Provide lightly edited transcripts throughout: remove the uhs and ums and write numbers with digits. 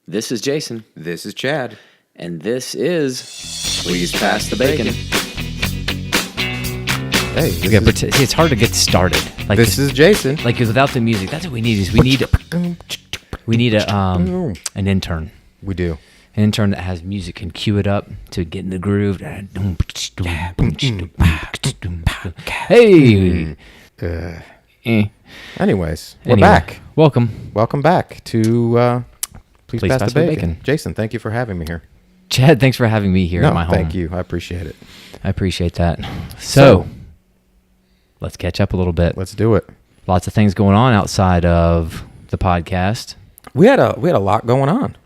This is Jason. This is Chad. And this is Please Pass the Bacon. Hey, It's hard to get started. Like this is Jason. Like without the music, that's what we need. We need an intern. We do. An intern that has music and cue it up to get in the groove. Hey. Anyways, we're back. Welcome back to Please Pass the Bacon. Jason, thank you for having me here. Chad, thanks for having me here at my home. Thank you. I appreciate it. I appreciate that. So, let's catch up a little bit. Let's do it. Lots of things going on outside of the podcast. We had a lot going on.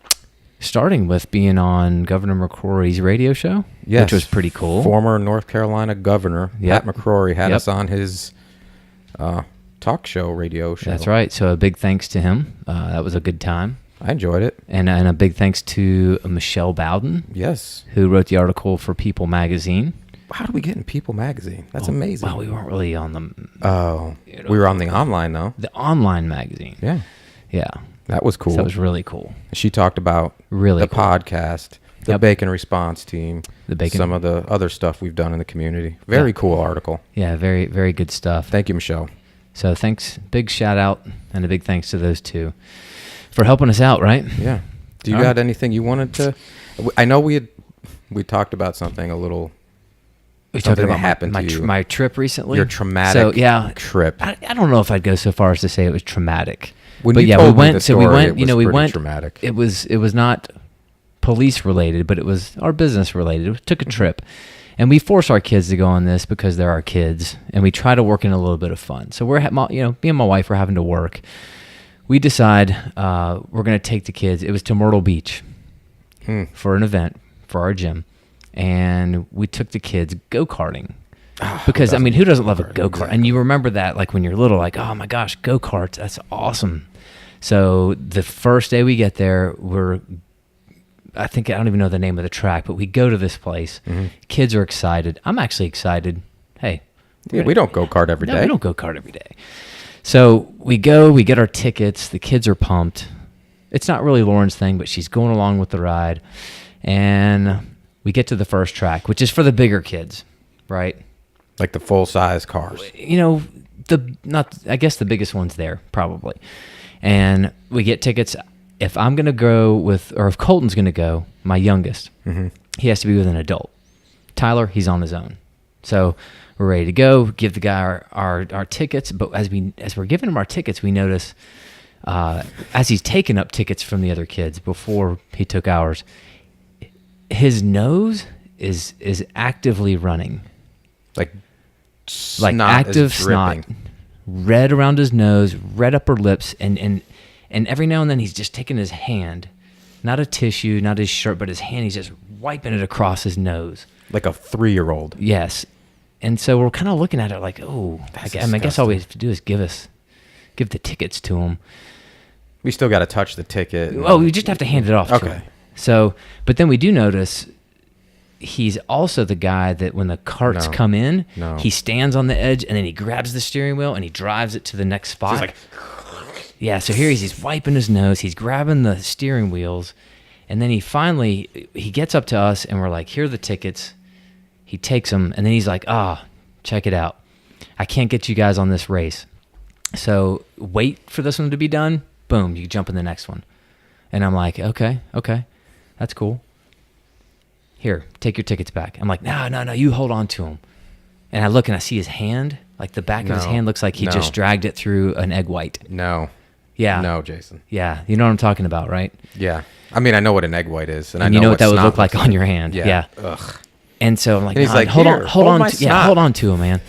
Starting with being on Governor McCrory's radio show, which was pretty cool. Former North Carolina Governor Pat McCrory had us on his talk show, radio show. That's right. So a big thanks to him. That was a good time. I enjoyed it. And a big thanks to Michelle Bowden. Yes. Who wrote the article for People Magazine. How did we get in People Magazine? That's amazing. Well, we weren't really on the... Oh. We were on the online, though. The online magazine. Yeah. Yeah. That was cool. That was really cool. She talked about the podcast, the Bacon Response Team, some of the other stuff we've done in the community. Very cool article. Yeah, very, very good stuff. Thank you, Michelle. So thanks, big shout out, and a big thanks to those two for helping us out, right? Yeah. Do you got anything you wanted to... I know we talked about something a little... We talked about my trip recently. Your traumatic trip. I don't know if I'd go so far as to say it was traumatic. We went. We went. Traumatic. It was not police related, but it was our business related. We took a trip, and we force our kids to go on this because they're our kids, and we try to work in a little bit of fun. So me and my wife were having to work. We decide we're going to take the kids. It was to Myrtle Beach for an event for our gym. And we took the kids go-karting because, who doesn't love a go-kart? Exactly. And you remember that, like, when you're little, like, oh, my gosh, go-karts, that's awesome. So the first day we get there, I don't even know the name of the track, but we go to this place. Mm-hmm. Kids are excited. I'm actually excited. Hey. We don't go-kart every day. No, we don't go-kart every day. So we go, we get our tickets. The kids are pumped. It's not really Lauren's thing, but she's going along with the ride. And... we get to the first track, which is for the bigger kids, right? Like the full-size cars. I guess the biggest one's there, probably. And we get tickets. If I'm going to go if Colton's going to go, my youngest, he has to be with an adult. Tyler, he's on his own. So we're ready to go, give the guy our tickets. But as we're giving him our tickets, we notice, as he's taking up tickets from the other kids before he took ours, his nose is actively running, like active snot, red around his nose, red upper lips, and every now and then he's just taking his hand, not a tissue, not his shirt, but his hand. He's just wiping it across his nose, like a 3-year-old. Yes, and so we're kind of looking at it like, oh, I guess all we have to do is give the tickets to him. We still got to touch the ticket. Oh, we just have to hand it off. Okay. To him. So, but then we do notice he's also the guy that when the carts come in, he stands on the edge and then he grabs the steering wheel and he drives it to the next spot. So so here he's wiping his nose, he's grabbing the steering wheels, and then he gets up to us and we're like, here are the tickets. He takes them and then he's like, check it out. I can't get you guys on this race. So wait for this one to be done. Boom, you jump in the next one. And I'm like, okay. That's cool. Here, take your tickets back. I'm like, no, you hold on to them. And I look and I see his hand, like the back of his hand looks like he just dragged it through an egg white. No. Yeah. No, Jason. Yeah. You know what I'm talking about, right? Yeah. I mean, I know what an egg white is. And I know you know what that would look like on your hand. Yeah. Ugh. And so I'm like, he's like, hold on to him, man.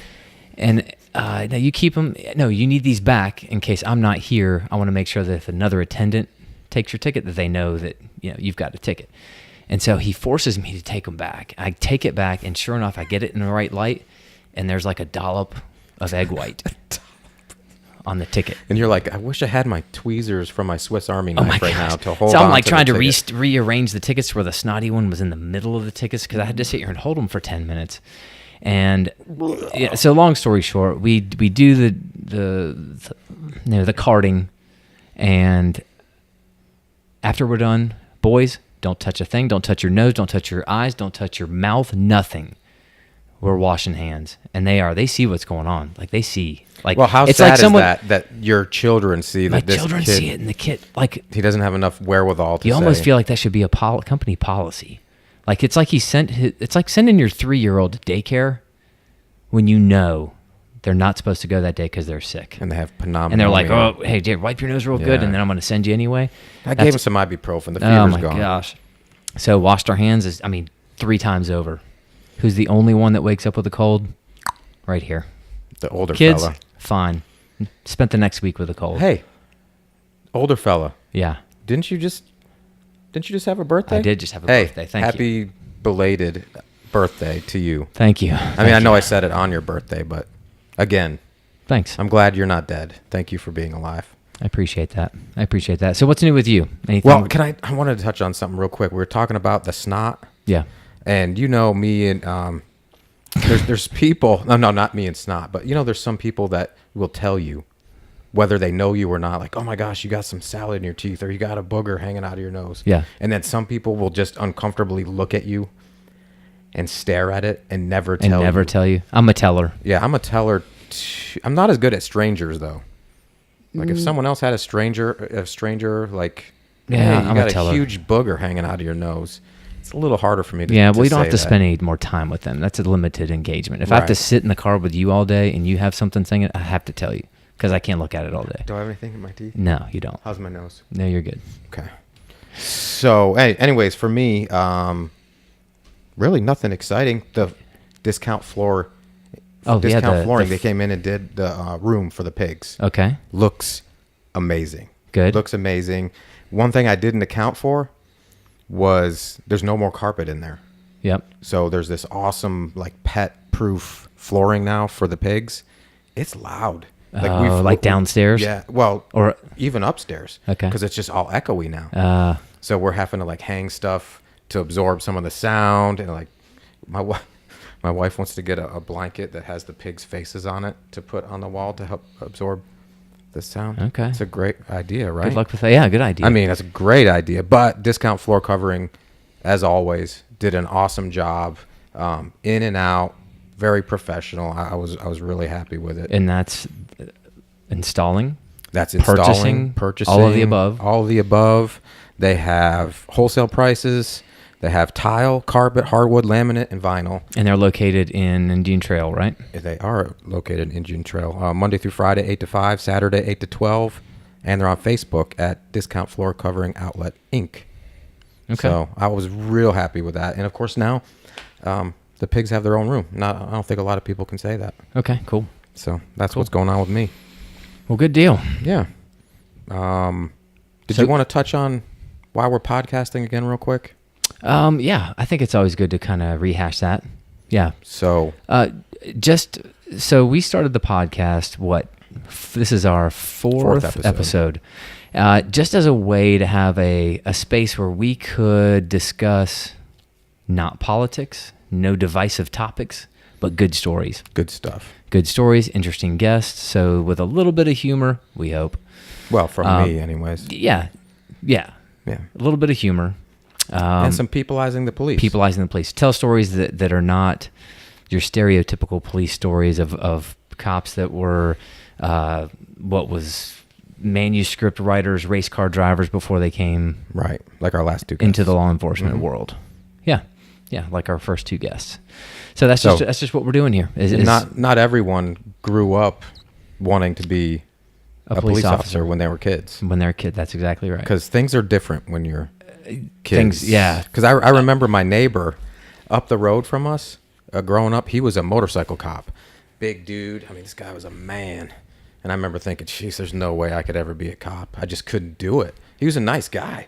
And no, you keep them. No, you need these back in case I'm not here. I want to make sure that if another attendant takes your ticket, that they know that you've got a ticket. And so he forces me to take them back. I take it back, and sure enough, I get it in the right light, and there's like a dollop of egg white on the ticket. And you're like, I wish I had my tweezers from my Swiss Army knife now to hold on. So I'm like trying to rearrange the tickets where the snotty one was in the middle of the tickets because I had to sit here and hold them for 10 minutes. And so long story short, we do the karting, and after we're done, boys, don't touch a thing. Don't touch your nose. Don't touch your eyes. Don't touch your mouth. Nothing. We're washing hands. And they see what's going on. Like, they see. Like, well, how sad is that your children see that this children kid, see it, and the kid, like, he doesn't have enough wherewithal to You almost feel like that should be a company policy. Like, it's like it's like sending your 3-year-old to daycare when you know they're not supposed to go that day because they're sick. And they have pneumonia. And they're like, oh, hey, Jared, wipe your nose real good, and then I'm going to send you anyway. I gave him some ibuprofen. The fever's gone. Oh, my gone. gosh. So washed our hands 3 times over. Who's the only one that wakes up with a cold? Right here. The older Kids, fella. Fine. Spent the next week with a cold. Hey, older fella. Yeah. Didn't you just have a birthday? I did just have a birthday. Thank you. Happy belated birthday to you. Thank you. I know I said it on your birthday, but again, thanks. I'm glad you're not dead. Thank you for being alive. I appreciate that. So what's new with you? Anything? Well, I wanted to touch on something real quick. We were talking about the snot. Yeah. And me and there's people, no, not me and snot, but there's some people that will tell you whether they know you or not, like, oh my gosh, you got some salad in your teeth, or you got a booger hanging out of your nose. Yeah. And then some people will just uncomfortably look at you and stare at it and never tell you. I'm a teller. Yeah, I'm a teller. I'm not as good at strangers though. Like if someone else had a stranger like, yeah, hey, you got a huge booger hanging out of your nose. It's a little harder for me to you don't have to spend any more time with them. That's a limited engagement. If I have to sit in the car with you all day and you have something saying it, I have to tell you because I can't look at it all day. Do I have anything in my teeth? No, you don't. How's my nose? No, you're good. Okay. So, anyways, for me, really nothing exciting. The discount flooring. They came in and did the room for the pigs. Okay. Looks amazing. Good. Looks amazing. One thing I didn't account for was there's no more carpet in there. Yep. So there's this awesome like pet-proof flooring now for the pigs. It's loud. Like downstairs? Yeah. Well, or even upstairs. Okay. Because it's just all echoey now. So we're having to like hang stuff to absorb some of the sound, and like my wife wants to get a blanket that has the pigs' faces on it to put on the wall to help absorb the sound. Okay. It's a great idea, right? Good luck with that. Yeah, good idea. That's a great idea. But Discount Floor Covering, as always, did an awesome job. In and out, very professional. I was really happy with it. And that's installing? That's installing, purchasing. All of the above? All of the above. They have wholesale prices. They have tile, carpet, hardwood, laminate, and vinyl. And they're located in Indian Trail, right? They are located in Indian Trail. Monday through Friday, 8 to 5, Saturday, 8 to 12. And they're on Facebook at Discount Floor Covering Outlet, Inc. Okay. So I was real happy with that. And, of course, now the pigs have their own room. I don't think a lot of people can say that. Okay, cool. So that's what's going on with me. Well, good deal. Yeah. Did you want to touch on why we're podcasting again real quick? Yeah, I think it's always good to kind of rehash that. Yeah. So, so we started the podcast. This is our fourth episode. Just as a way to have a space where we could discuss not politics, no divisive topics, but good stories. Good stuff. Good stories, interesting guests. So with a little bit of humor, we hope. Well, from me, anyways. Yeah. A little bit of humor. And some peopleizing the police. Tell stories that are not your stereotypical police stories of cops that were what was manuscript writers, race car drivers before they came right, like our last two guests. Into the law enforcement world. Yeah, like our first two guests. So that's just what we're doing here. Not everyone grew up wanting to be a police officer when they were kids. When they're a kid, that's exactly right. Because things are different when you're kids. Because I remember my neighbor up the road from us, growing up, he was a motorcycle cop. Big dude. This guy was a man. And I remember thinking, geez, there's no way I could ever be a cop. I just couldn't do it. He was a nice guy.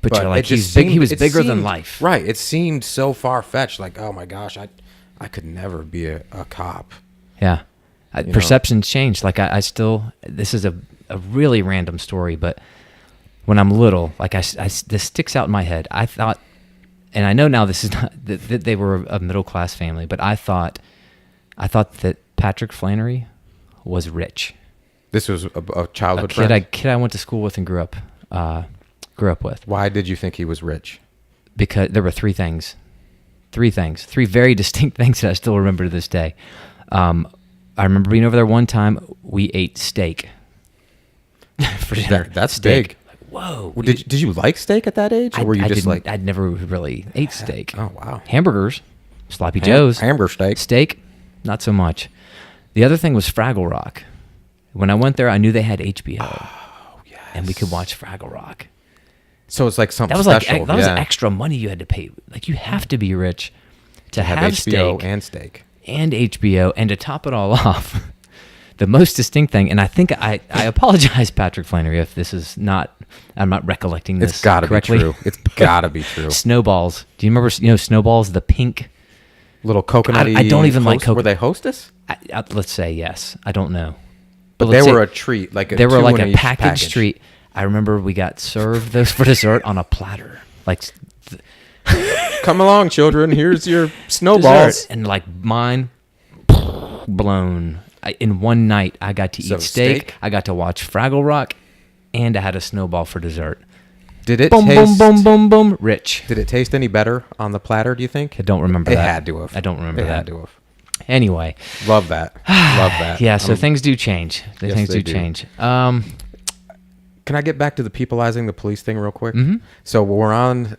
But you're like, he was bigger than life. Right. It seemed so far-fetched. Like, oh, my gosh, I could never be a cop. Yeah. Perceptions changed. Like, I still, this is a really random story, but when I'm little, like, this sticks out in my head. I thought, and I know now this is not, that they were a middle-class family, but I thought that Patrick Flannery was rich. This was a childhood friend? A kid I went to school with and grew up grew up with. Why did you think he was rich? Because there were three very distinct things that I still remember to this day. I remember being over there one time. We ate steak for dinner. That's steak. big. Like, whoa. Well, did you like steak at that age, or were you I'd never really ate steak. Oh wow. Hamburgers, sloppy joes, hamburger steak. Steak, not so much. The other thing was Fraggle Rock. When I went there, I knew they had HBO, yes. and we could watch Fraggle Rock. So it's like something that was special. That was extra money you had to pay. Like, you have to be rich to have HBO steak and steak and HBO, and to top it all off, the most distinct thing. And I think I apologize, Patrick Flannery, if this is not. I'm not recollecting this. It's got to be true. It's got to be true. Snowballs. Do you remember? Snowballs, the pink little coconut. I don't even like coconut. Were they Hostess? Let's say yes. I don't know. But they were a treat. They were like a packaged treat. I remember we got served those for dessert on a platter. Like, come along, children. Here's your snowballs. Dessert. And like mine, blown. In one night, I got to eat steak. I got to watch Fraggle Rock, and I had a snowball for dessert. Did it boom, taste... boom, boom, boom, boom, rich. Did it taste any better on the platter, do you think? I don't remember that. It had to have. I don't remember that. It had to have. Anyway. Love that. Love that. Yeah, so things do change. Things do change. Can I get back to the peopleizing the police thing real quick? Mm-hmm. So we're on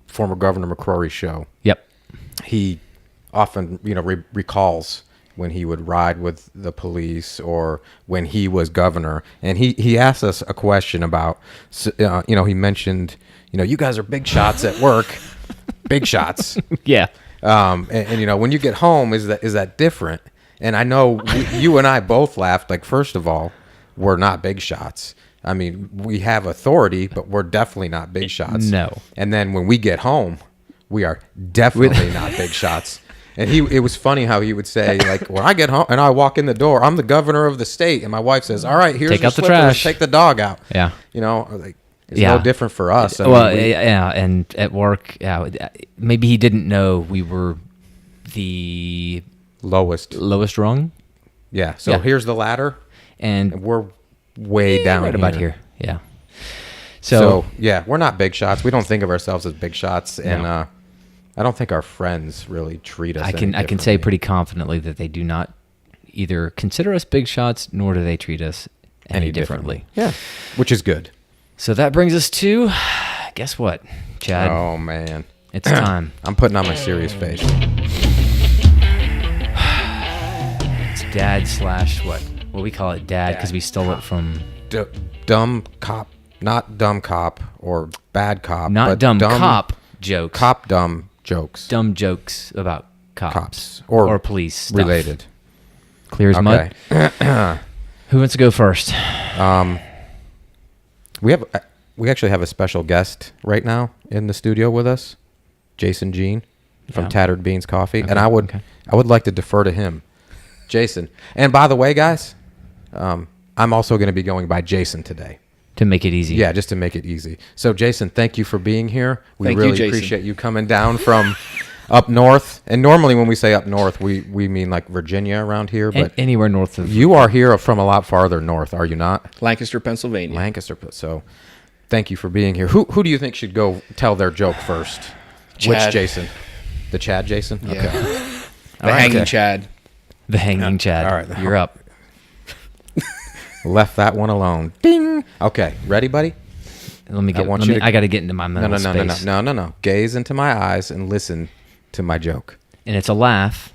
former Governor McCrory's show. Yep. He often, recalls when he would ride with the police or when he was governor. And he asked us a question about, he mentioned, you guys are big shots at work. Big shots. Yeah. And when you get home, is that different? And I know you and I both laughed. Like, first of all, we're not big shots. I mean, we have authority, but we're definitely not big shots. No. And then when we get home, we are definitely not big shots. And it was funny how he would say, like, when I get home and I walk in the door, I'm the governor of the state. And my wife says, all right, here's take your out the slippers, trash. take the dog out. Yeah. It's no different for us. And at work, maybe he didn't know we were the lowest rung. Yeah. So here's the ladder, and we're way down right here. About here. Yeah. So we're not big shots. We don't think of ourselves as big shots, and I don't think our friends really treat us. I can say pretty confidently that they do not either consider us big shots, nor do they treat us any differently. Yeah, which is good. So that brings us to, guess what, Chad? Oh, man. It's time. I'm putting on my serious face. It's dad / what? Well, we call it dad because we stole it from... Dumb cop. Not dumb cop or bad cop. Not but dumb cop jokes. Cop dumb jokes. Dumb jokes about cops. Or police stuff. Related. Clear as mud. Who wants to go first? We actually have a special guest right now in the studio with us, Jason Jean from Tattered Beans Coffee, and I would like to defer to him, Jason. And by the way, guys, I'm also going to be going by Jason today to make it easy. Yeah, just to make it easy. So, Jason, thank you for being here. We really appreciate you coming down from up north. And normally, when we say up north, we mean like Virginia around here, but anywhere north of. You are here from a lot farther north, are you not? Lancaster, Pennsylvania. Lancaster. So, thank you for being here. Who do you think should go tell their joke first? Chad. Which Jason? The Chad Jason? Yeah. Okay. The hanging Chad. The hanging Chad. All right. You're up. Left that one alone. Ding. Okay. Ready, buddy? I got to get into my mental space. No. Gaze into my eyes and listen to my joke. And it's a laugh,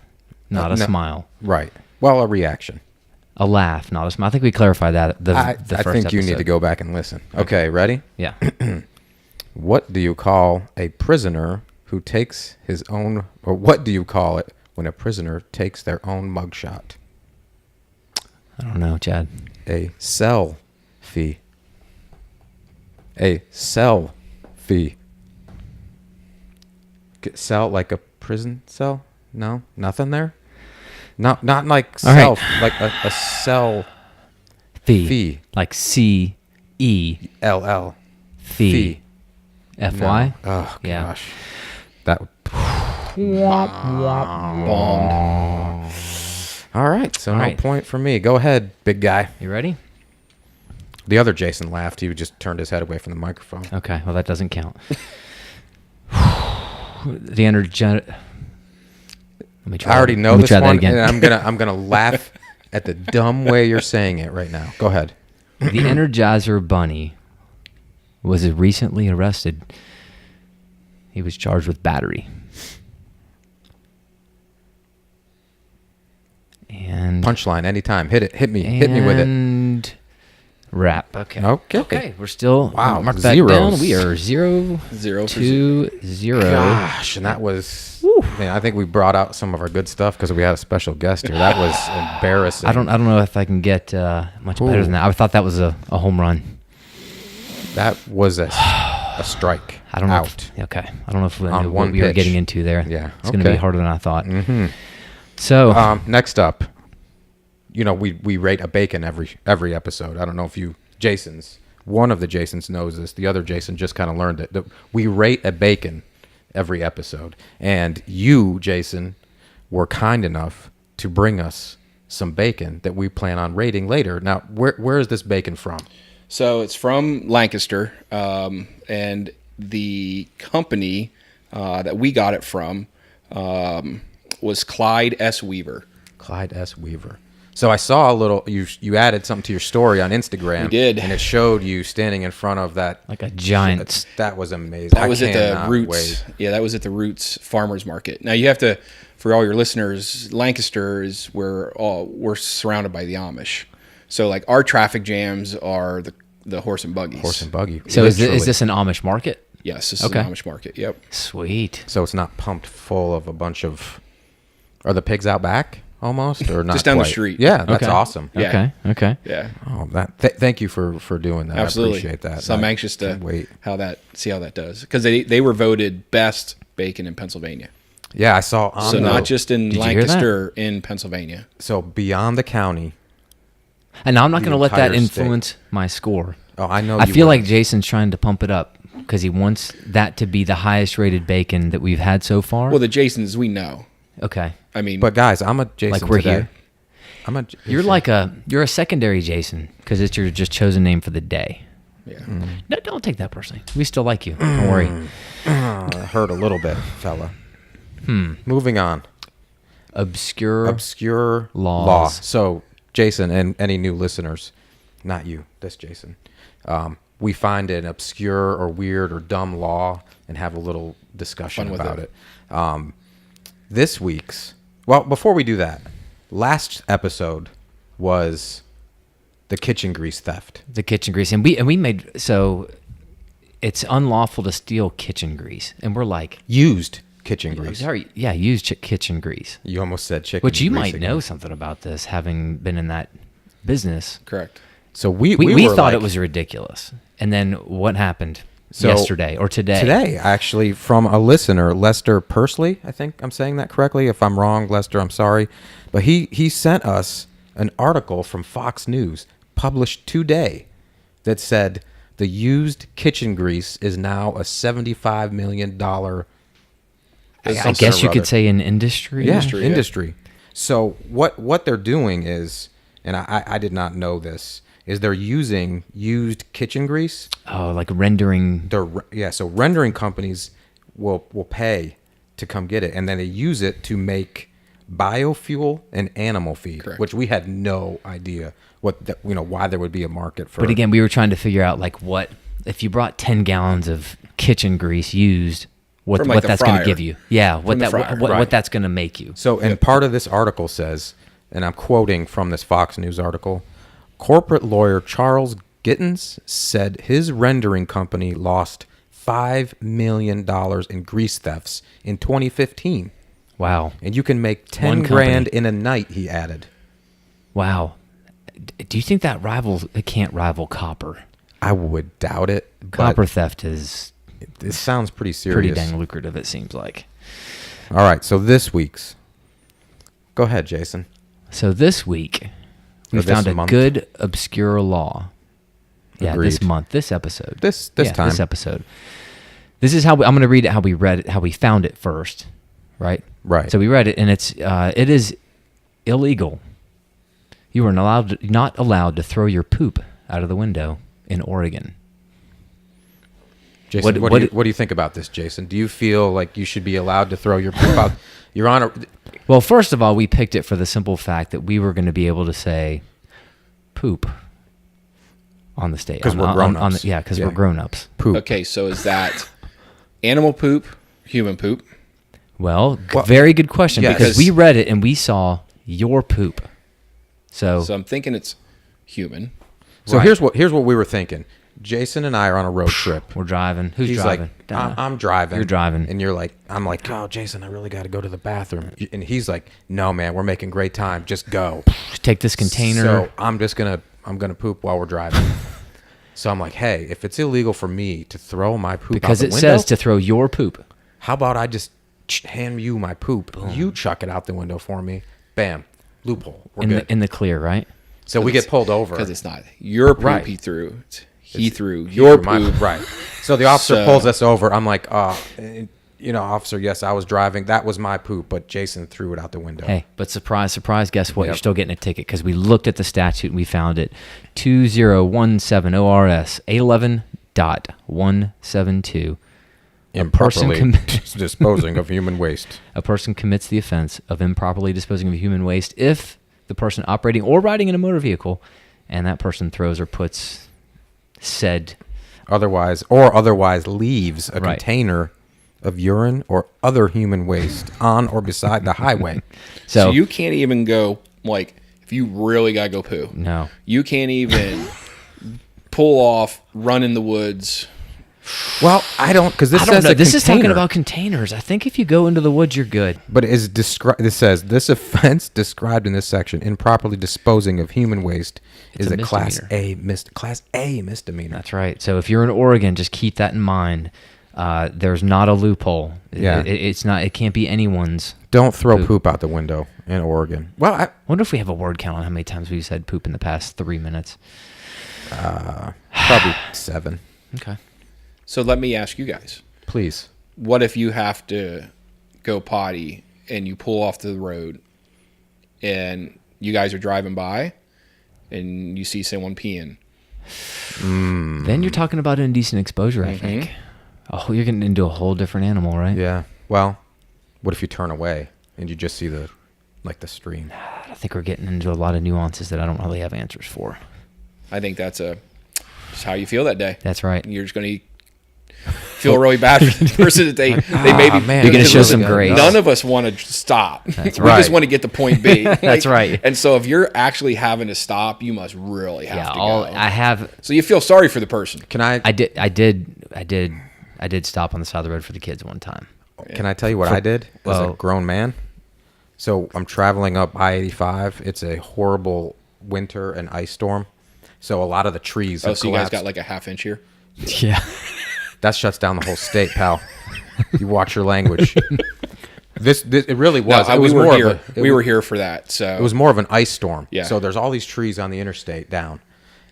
not a smile. Right. Well, a reaction. A laugh, not a smile. I think we clarified that the first I think you need to go back and listen. Okay, ready? Yeah. What do you call a prisoner who takes his own, or what do you call it when a prisoner takes their own mugshot? I don't know, Chad. A cell fee. A cell fee. Cell like a prison cell? No? Nothing there? Not like self, right. Like a cell fee. Like C-E-L-L. Fee. F-Y? No. Oh, yeah. Gosh. That bombed. All right, so no point for me. Go ahead, big guy. You ready? The other Jason laughed. He just turned his head away from the microphone. Okay, well, that doesn't count. The energetic. Let me try. I already that. know Let me this try that one, again. and I'm gonna laugh at the dumb way you're saying it right now. Go ahead. The Energizer Bunny was recently arrested. He was charged with battery. And Punchline anytime. Hit it. Hit me with it. And wrap. Okay. Okay. We're still Wow, mark that zeros. down. We are 0 0 for 2-0. Gosh, and that was. Man, I think we brought out some of our good stuff because we had a special guest here. That was embarrassing. I don't know if I can get much better than that. I thought that was a home run. That was a strike. I don't know. Out. Okay. I don't know if we On knew one what we were pitch. getting into there. Yeah, It's going to be okay. harder than I thought. Mm-hmm. So, Next up, we rate a bacon every episode. I don't know if one of the Jasons knows this. The other Jason just kind of learned it. We rate a bacon every episode. And you, Jason, were kind enough to bring us some bacon that we plan on rating later. Now, where is this bacon from? So it's from Lancaster, and the company that we got it from was Clyde S. Weaver. Clyde S. Weaver. So I saw a little. You added something to your story on Instagram. We did, and it showed you standing in front of that like a giant. That was amazing. That was at the cannot Roots. wait. Yeah, that was at the Roots Farmers Market. Now you have to, for all your listeners, Lancaster is where we're surrounded by the Amish. So like our traffic jams are the horse and buggies. Horse and buggy. So is literally. this an Amish market? Yes, this Okay. is an Amish market. Yep. Sweet. So it's not pumped full of a bunch of. Are the pigs out back almost, or not? Just down the quite? street. Yeah, that's Okay. awesome. Yeah. Okay. Yeah. Oh, thank you for doing that. Absolutely. I appreciate that. So I'm I anxious to can't wait. see how that does, because they were voted best bacon in Pennsylvania. Yeah, I saw. On So the, not just in Did you hear that? Lancaster, in Pennsylvania. so beyond the county. And now I'm not going to let that entire state. influence my score. Oh, I know. I you feel weren't. like Jason's trying to pump it up because he wants that to be the highest rated bacon that we've had so far. Well, the Jasons we know. Okay. I mean, But guys, I'm a Jason. Like we're today. here. I'm a. You're a secondary Jason because it's your just chosen name for the day. yeah. No, don't take that personally. We still like you. Don't worry. hurt a little bit, fella. Moving on. Obscure laws. law. So, Jason, and any new listeners, not you, this Jason. We find an obscure or weird or dumb law and have a little discussion Fun with about it. it. This week's. Well, before we do that, last episode was the kitchen grease theft. The kitchen grease, and we made so it's unlawful to steal kitchen grease, and we're like Used kitchen grease. sorry, yeah, use kitchen grease, You almost said chicken. which you grease might again. know something about this, having been in that business. Correct. So we We were thought like, it was ridiculous, and then what happened So, yesterday or today? Today, actually, from a listener, Lester Pursley. I think I'm saying that correctly. If I'm wrong, Lester, I'm sorry. But he sent us an article from Fox News published today that said the used kitchen grease is now a $75 million. I guess you could say an industry. Industry. So what they're doing is, and I did not know this, is they're using used kitchen grease. Oh, like rendering. So rendering companies will pay to come get it, and then they use it to make biofuel and animal feed, Correct. which we had no idea why there would be a market for. But again, we were trying to figure out like what if you brought 10 gallons of kitchen grease used, what From, like, the that's going to fryer. give you. Yeah, From the fryer. what Right. that's going to make you. So, and part of this article says, and I'm quoting from this Fox News article, corporate lawyer Charles Gittins said his rendering company lost $5 million in grease thefts in 2015. Wow. And you can make 10 One grand company. in a night, he added. Wow. Do you think that it can't rival copper? I would doubt it. but Copper theft is It sounds pretty serious. pretty dang lucrative, it seems like. All right, so this week's. Go ahead, Jason. So this week, we Or this found a month. good obscure law. Yeah, this Agreed. month, this episode. This Yeah, time. This episode. This is how I'm going to read it. How we read it. How we found it first, right? Right. So we read it, and it is illegal. You are not allowed to throw your poop out of the window in Oregon. Jason, what do you think about this, Jason? Do you feel like you should be allowed to throw your poop out? You're on a... Well, first of all, we picked it for the simple fact that we were going to be able to say poop on the state. Because we're grown-ups. Because we're grown-ups. Poop. Okay, so is that animal poop, human poop? Well, very good question, yes. because we read it and we saw your poop. So I'm thinking it's human. So here's what we were thinking. Jason and I are on a road trip. We're driving. Who's He's driving? like, I'm driving. You're driving. And I'm like, oh, Jason, I really got to go to the bathroom. And he's like, no, man, we're making great time. Just go. Take this container. So I'm gonna poop while we're driving. So I'm like, hey, if it's illegal for me to throw my poop because out the it window, says to throw your poop. How about I just hand you my poop? Boom. You chuck it out the window for me. Bam. Loophole. We're good. In the clear, right? So we get pulled over. Because it's not your poop Right. he threw. He threw your poop. Right. So the officer pulls us over. I'm like, officer, yes, I was driving. That was my poop, but Jason threw it out the window. Hey, but surprise, surprise, guess what? You're still getting a ticket because we looked at the statute and we found it. 2017 ORS 11.172. Improperly disposing of human waste. A person commits the offense of improperly disposing of human waste if the person operating or riding in a motor vehicle and that person throws or puts said otherwise leaves a container of urine or other human waste on or beside the highway. So you can't even go, like, if you really got to go poo. No. You can't even pull off, run in the woods. Well, I don't, because this says this is talking about containers. I think if you go into the woods, you're good. But this says this offense described in this section, improperly disposing of human waste, is a Class A misdemeanor. That's right. So if you're in Oregon, just keep that in mind. There's not a loophole. Yeah. It's not. It can't be anyone's. Don't throw poop out the window in Oregon. Well, I wonder if we have a word count on how many times we've said poop in the past 3 minutes. Probably 7. Okay. So let me ask you guys. Please. What if you have to go potty and you pull off the road and you guys are driving by and you see someone peeing? Then you're talking about indecent exposure, I think. Oh, you're getting into a whole different animal, right? Yeah. Well, what if you turn away and you just see the stream? I think we're getting into a lot of nuances that I don't really have answers for. I think that's just how you feel that day. That's right. You're just going to feel really bad for the person that they maybe... Man, you're going to show some grace. None of us want to stop. That's We just want to get to point B. That's right. And so if you're actually having to stop, you must really have to go. I have. So you feel sorry for the person. Can I? I did stop on the side of the road for the kids one time. Can I tell you what I did as a grown man? So I'm traveling up I-85. It's a horrible winter and ice storm. So a lot of the trees have so you collapsed. guys got like a half inch here? Yeah. That shuts down the whole state, pal. You watch your language. This it really was. No, it was we were here for that. So it was more of an ice storm. Yeah. So there's all these trees on the interstate down,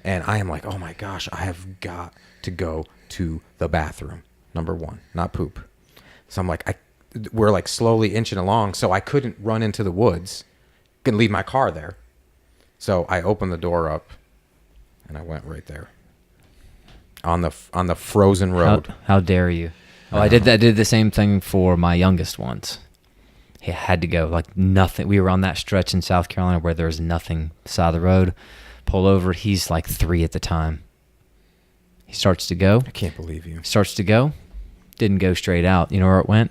and I am like, oh my gosh, I have got to go to the bathroom. Number one, not poop. So I'm like, we're like slowly inching along, so I couldn't run into the woods, couldn't leave my car there. So I opened the door up, and I went right there. On the frozen road. How dare you? Oh, I did the same thing for my youngest once. He had to go, like nothing. We were on that stretch in South Carolina where there was nothing side of the road. Pull over. He's like 3 at the time. He starts to go. I can't believe you. Starts to go. Didn't go straight out. You know where it went?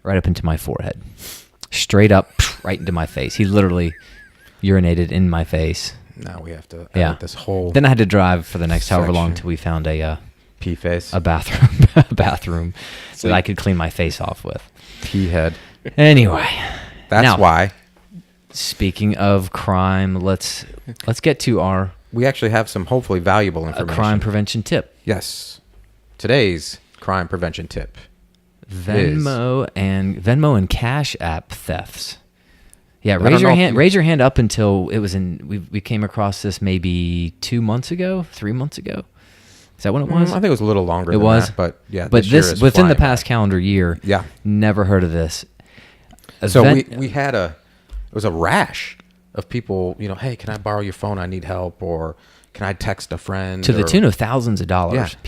Right up into my forehead. Straight up, right into my face. He literally urinated in my face. Now we have to edit this whole. Then I had to drive for the next however long till we found a pee face, a bathroom that I could clean my face off with. Pee head. Anyway, that's why. Speaking of crime, let's get to our. We actually have some hopefully valuable information. A crime prevention tip. Yes, today's crime prevention tip. Venmo and Cash App thefts. Yeah, raise your hand up until it was we came across this maybe 2 months ago, 3 months ago. Is that when it was? I think it was a little longer than that, but yeah. But this within the past calendar year, yeah. Never heard of this. So we had it was a rash of people, hey, can I borrow your phone? I need help. Or can I text a friend? To the tune of thousands of dollars. Yeah.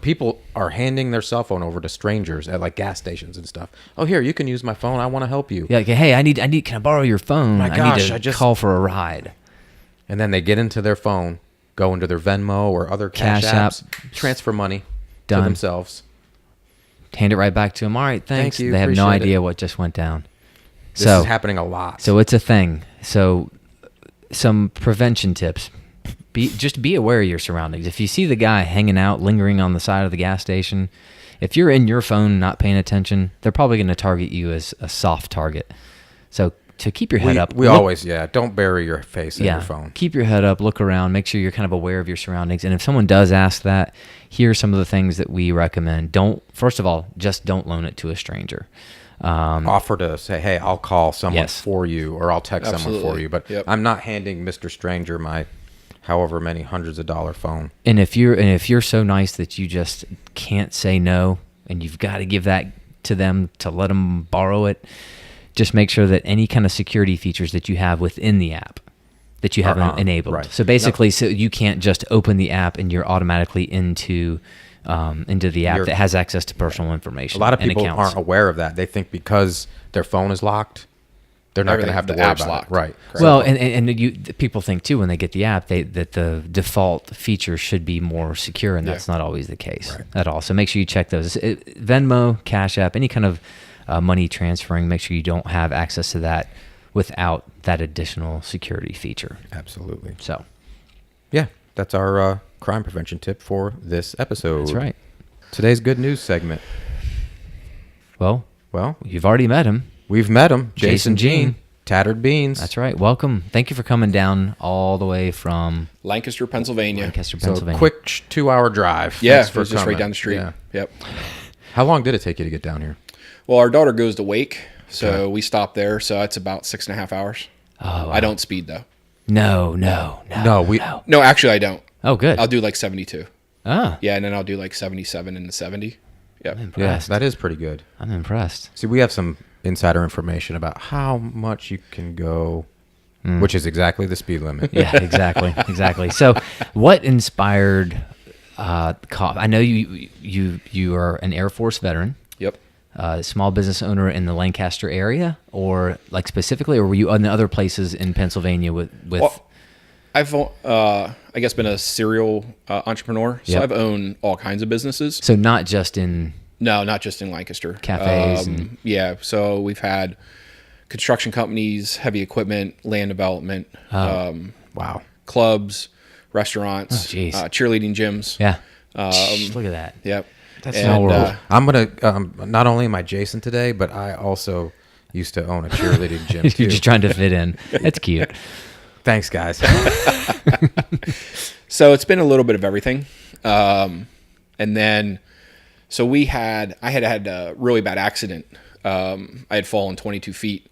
People are handing their cell phone over to strangers at like gas stations and stuff. Oh, here, you can use my phone. I want to help you. Yeah, like, hey, I need. Can I borrow your phone? My gosh, I need to call for a ride. And then they get into their phone, go into their Venmo or other cash apps, transfer money to themselves. Hand it right back to them. All right, thanks. Thank you. They have no idea what just went down. This is happening a lot. So it's a thing. So some prevention tips. Just be aware of your surroundings. If you see the guy hanging out, lingering on the side of the gas station, if you're in your phone not paying attention, they're probably going to target you as a soft target. So to keep your head up. Don't bury your face in your phone. Keep your head up, look around, make sure you're kind of aware of your surroundings. And if someone does ask that, here are some of the things that we recommend. First of all, just don't loan it to a stranger. Offer to say, hey, I'll call someone for you, or I'll text someone for you. But I'm not handing Mr. Stranger my however many hundreds of dollar phone. And if you're so nice that you just can't say no, and you've got to give that to them to let them borrow it, just make sure that any kind of security features that you have within the app that you have enabled. Right. So basically, so you can't just open the app and you're automatically into the app that has access to personal information. A lot of people aren't aware of that. They think because their phone is locked, they're not going to have to worry about it. Right. Correct. Well, and people think too when they get the app that the default feature should be more secure, and that's not always the case at all. So make sure you check those. Venmo, Cash App, any kind of money transferring, make sure you don't have access to that without that additional security feature. Absolutely. So, yeah, that's our crime prevention tip for this episode. That's right. Today's good news segment. Well, you've already met him. We've met him. Jason Jean, Tattered Beans. That's right. Welcome. Thank you for coming down all the way from Lancaster, Pennsylvania. So quick 2-hour drive. Yeah, it was just right down the street. Yeah. Yep. How long did it take you to get down here? Well, our daughter goes to Wake, so we stopped there. So it's about 6.5 hours. Oh, wow. I don't speed though. No. No, actually, I don't. Oh, good. I'll do like 72. Ah. Yeah, and then I'll do like 77 and 70. Yeah. Yes, that is pretty good. I'm impressed. See, we have some insider information about how much you can go, which is exactly the speed limit. Yeah, exactly. So, what inspired I know you are an Air Force veteran. Yep. Small business owner in the Lancaster area, or like specifically, or were you in other places in Pennsylvania with? Well, I've I guess been a serial entrepreneur, so I've owned all kinds of businesses. So not just in not just in Lancaster. Cafes. Yeah, so we've had construction companies, heavy equipment, land development, clubs, restaurants, cheerleading gyms. Yeah. Look at that. Yep. That's small world. I'm gonna not only am I Jason today, but I also used to own a cheerleading gym. You're just trying to fit in. That's cute. Thanks, guys. So it's been a little bit of everything, and then so I had a really bad accident. I had fallen 22 feet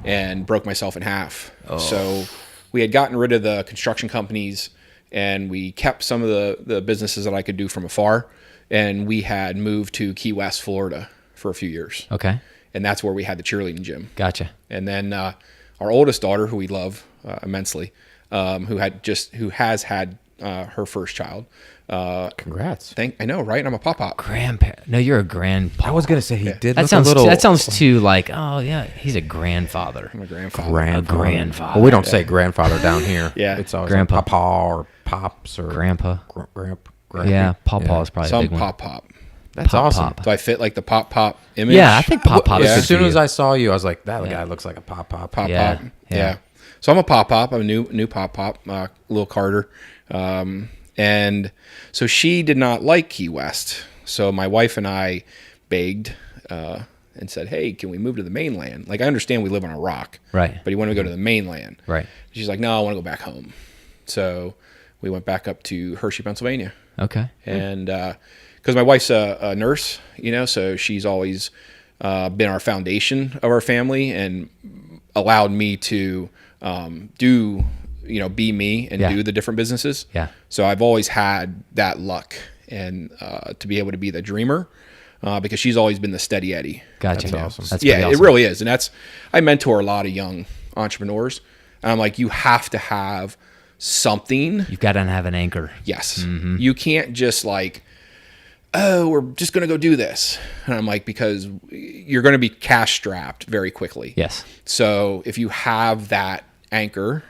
and broke myself in half. Oh. So we had gotten rid of the construction companies, and we kept some of the businesses that I could do from afar. And we had moved to Key West, Florida for a few years. Okay. And that's where we had the cheerleading gym. Gotcha. And then our oldest daughter, who we love immensely, who has had her first child. Congrats. I know, right? I'm a pop-pop. Grandparent. No, you're a grandpa. I was going to say he did that look sounds, a little... That sounds too like, oh, yeah, he's a grandfather. I'm a grandfather. A grandfather. Well, we don't say grandfather down here. Yeah. It's always grandpa. Like papa or pops or... Grandpa. Grandpa. Yeah, papa is probably a big one. Some pop-pop. That's awesome. Do I fit like the pop-pop image? Yeah, I think pop-pop is good. As soon as I saw you, I was like, that guy looks like a pop-pop. Pop-pop. Yeah. So I'm a pop-pop. I'm a new pop-pop, little Carter. And so she did not like Key West. So my wife and I begged and said, hey, can we move to the mainland? Like, I understand we live on a rock. Right. But you want to go to the mainland. Right. She's like, no, I want to go back home. So we went back up to Hershey, Pennsylvania. Okay. And because my wife's a nurse, so she's always been our foundation of our family and allowed me to be me and do the different businesses. Yeah. So I've always had that luck and to be able to be the dreamer because she's always been the steady Eddie. Gotcha. That's awesome. That's awesome. It really is. And I mentor a lot of young entrepreneurs. And I'm like, you have to have something. You've got to have an anchor. Yes. You can't just like, oh, we're just going to go do this. And I'm like, because you're going to be cash strapped very quickly. Yes. So if you have that anchor,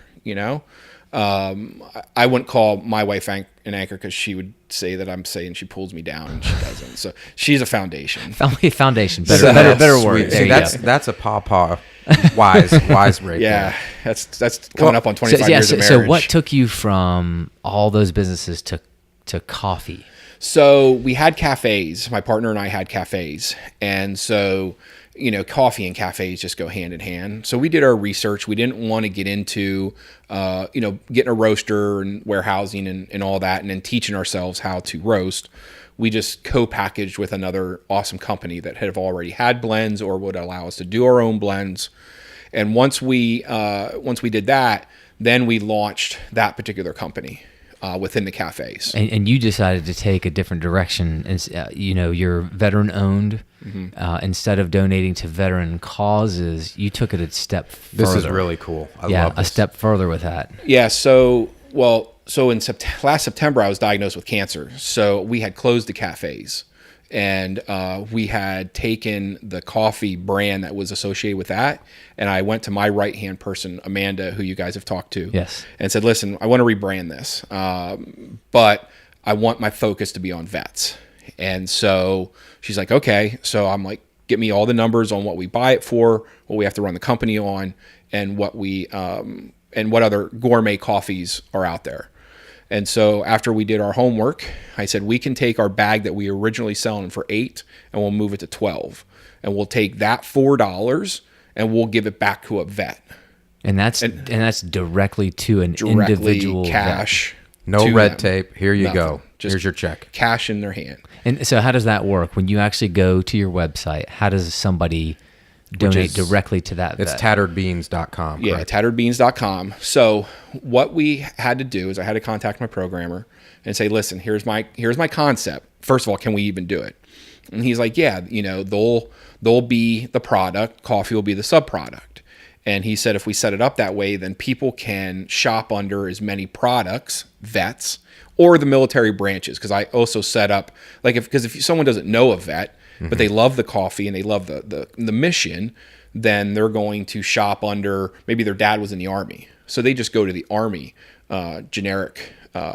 I wouldn't call my wife an anchor because she would say that I'm saying she pulls me down, and she doesn't. So she's a foundation. Foundation. Better word. See, that's a pawpaw wise rate. Yeah, that's coming up on 25 years of marriage. So what took you from all those businesses to coffee? So we had cafes. My partner and I had cafes, and so coffee and cafes just go hand in hand. So we did our research. We didn't want to get into, getting a roaster and warehousing and all that, and then teaching ourselves how to roast. We just co-packaged with another awesome company that have already had blends or would allow us to do our own blends. And once we did that, then we launched that particular company within the cafes. And you decided to take a different direction. You're veteran owned. Instead of donating to veteran causes, you took it a step further. This is really cool. I love this. A step further with that. Yeah. So in last September, I was diagnosed with cancer. So we had closed the cafes, and we had taken the coffee brand that was associated with that. And I went to my right-hand person, Amanda, who you guys have talked to, yes, and said, listen, I want to rebrand this, but I want my focus to be on vets. And so she's like, okay. So I'm like, get me all the numbers on what we buy it for, what we have to run the company on, and what other gourmet coffees are out there. And so after we did our homework, I said, we can take our bag that we originally selling for $8 and we'll move it to $12. And we'll take that $4 and we'll give it back to a vet. And that's directly to an individual cash. Vet. No red tape. Here you go. Here's your check. Cash in their hand. And so how does that work? When you actually go to your website, how does somebody donate directly to that vet? It's tatteredbeans.com. Yeah, tatteredbeans.com. So what we had to do is I had to contact my programmer and say, listen, here's my concept. First of all, can we even do it? And he's like, yeah, they'll be the product, coffee will be the subproduct. And he said, if we set it up that way, then people can shop under as many products, vets, or the military branches. Because I also set up, because if someone doesn't know a vet, but they love the coffee and they love the mission, then they're going to shop under, maybe their dad was in the Army. So they just go to the Army generic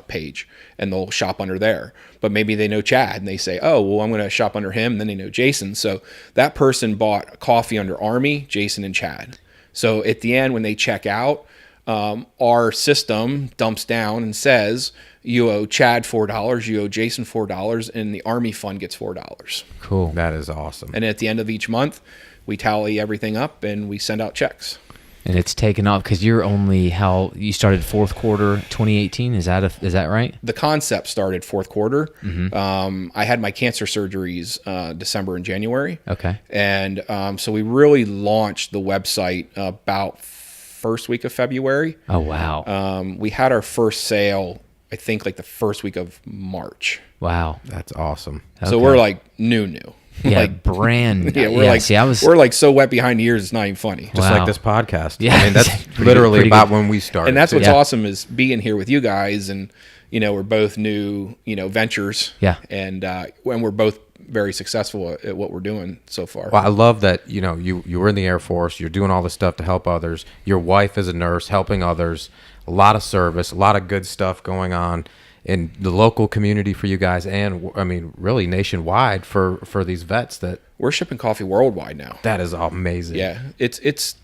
page and they'll shop under there. But maybe they know Chad and they say, oh, well, I'm going to shop under him. And then they know Jason. So that person bought coffee under Army, Jason, and Chad. So at the end, when they check out, our system dumps down and says, you owe Chad $4, you owe Jason $4, and the Army fund gets $4. Cool. That is awesome. And at the end of each month, we tally everything up and we send out checks. And it's taken off because you started fourth quarter 2018. Is that right? The concept started fourth quarter. Mm-hmm. I had my cancer surgeries December and January. Okay. And so we really launched the website about first week of February. Oh, wow. We had our first sale, I think, the first week of March. Wow. That's awesome. So we're new. Yeah, brand. Yeah, we're so wet behind the ears, it's not even funny. Just like this podcast. Yeah, I mean, that's literally about when we started. And that's what's awesome is being here with you guys, and we're both new, ventures. Yeah, and we're both very successful at what we're doing so far. Well, I love that you were in the Air Force. You're doing all this stuff to help others. Your wife is a nurse, helping others. A lot of service, a lot of good stuff going on in the local community for you guys, and I mean, really nationwide for these vets that we're shipping coffee worldwide now. That is amazing. Yeah, it's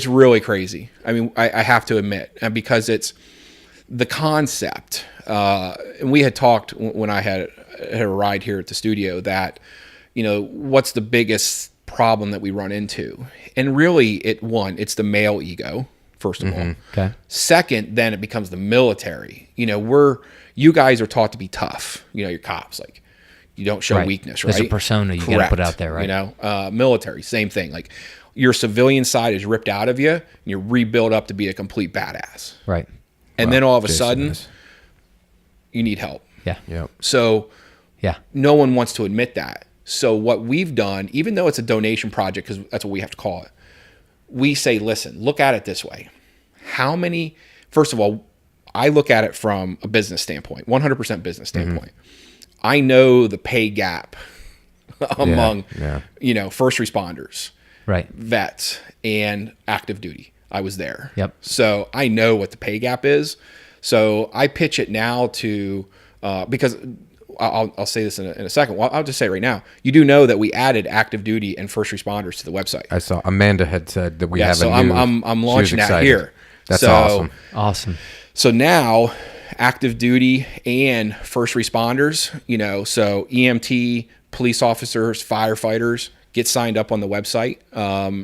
really crazy. I mean, I have to admit, because it's the concept. And we had talked when I had a ride here at the studio that, what's the biggest problem that we run into, and really, it's the male ego. First of all. Okay. Second, then it becomes the military. You guys are taught to be tough. You're cops. You don't show weakness, right? There's a persona you got to put out there, right? Military, same thing. Your civilian side is ripped out of you, and you're rebuilt up to be a complete badass. Right. And then all of a sudden, you need help. Yeah. Yep. So, yeah, no one wants to admit that. So what we've done, even though it's a donation project, because that's what we have to call it, we say, listen, look at it this way. How many, first of all, I look at it from a business standpoint, 100% business standpoint. I know the pay gap among, first responders, right, vets, and active duty. I was there. Yep. So I know what the pay gap is. So I pitch it now to, because I'll say this in a second. Well, I'll just say it right now. You do know that we added active duty and first responders to the website. I saw Amanda had said that we have so a new. I'm launching that here. That's awesome. Awesome. So now, active duty and first responders, so EMT, police officers, firefighters get signed up on the website.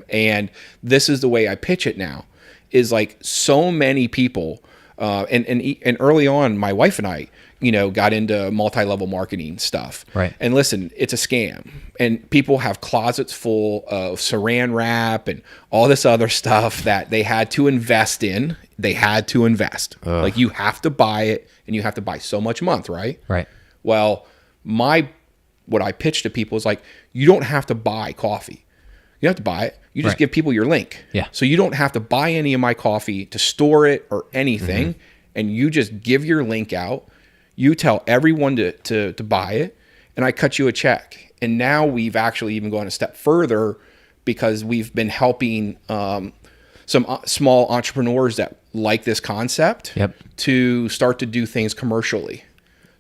And this is the way I pitch it now, is like so many people, and early on, my wife and I, got into multi-level marketing stuff. Right. And listen, it's a scam. And people have closets full of saran wrap and all this other stuff that they had to invest in. They had to invest. Like, you have to buy it, and you have to buy so much a month, right? Right. Well, what I pitch to people is like, you don't have to buy coffee. You don't have to buy it. You just give people your link. Yeah. So you don't have to buy any of my coffee to store it or anything. And you just give your link out. You tell everyone to buy it, and I cut you a check. And now we've actually even gone a step further, because we've been helping some small entrepreneurs that like this concept to start to do things commercially.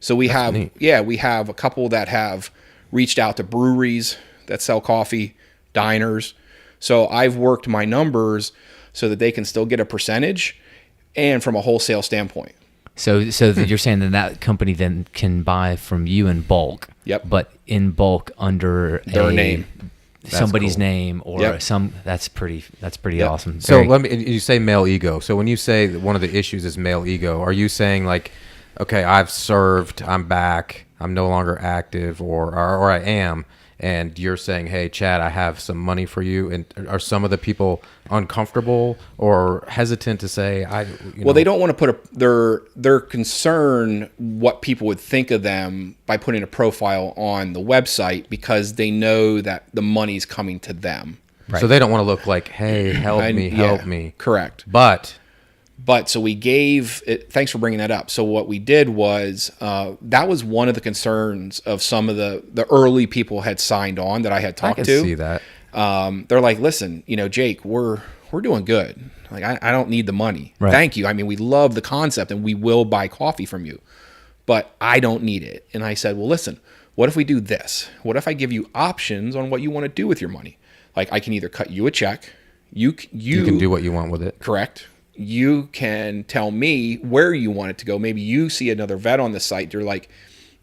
So we have a couple that have reached out to breweries that sell coffee, diners. So I've worked my numbers so that they can still get a percentage, and from a wholesale standpoint. So you're saying that company then can buy from you in bulk. Yep. But in bulk under their name, somebody's name, or that's pretty awesome. So you say male ego. So when you say that one of the issues is male ego, are you saying like, okay, I've served, I'm back, I'm no longer active, or I am, and you're saying, hey, Chad, I have some money for you, and are some of the people uncomfortable or hesitant to say, they don't want to put their concern what people would think of them by putting a profile on the website, because they know that the money's coming to them. Right. So they don't want to look like, hey, help me. Correct. But so we gave it, thanks for bringing that up. So what we did was, that was one of the concerns of some of the early people had signed on that I had talked to. I can see that. They're like, listen, Jake, we're doing good. Like, I don't need the money. Right. Thank you. I mean, we love the concept, and we will buy coffee from you, but I don't need it. And I said, well, listen, what if we do this? What if I give you options on what you want to do with your money? Like, I can either cut you a check. You can do what you want with it. Correct. You can tell me where you want it to go. Maybe you see another vet on the site. You're like,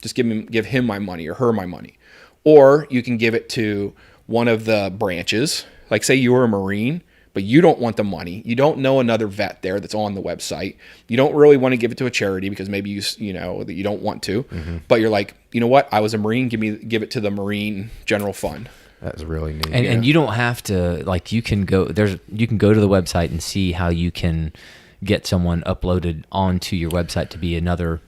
just give him my money or her my money. Or you can give it to one of the branches. Like, say you were a Marine, but you don't want the money. You don't know another vet there that's on the website. You don't really want to give it to a charity, because maybe that you don't want to. But you're like, you know what? I was a Marine. Give it to the Marine General Fund. That's really neat. And you don't have to, like, you can go to the website and see how you can get someone uploaded onto your website to be another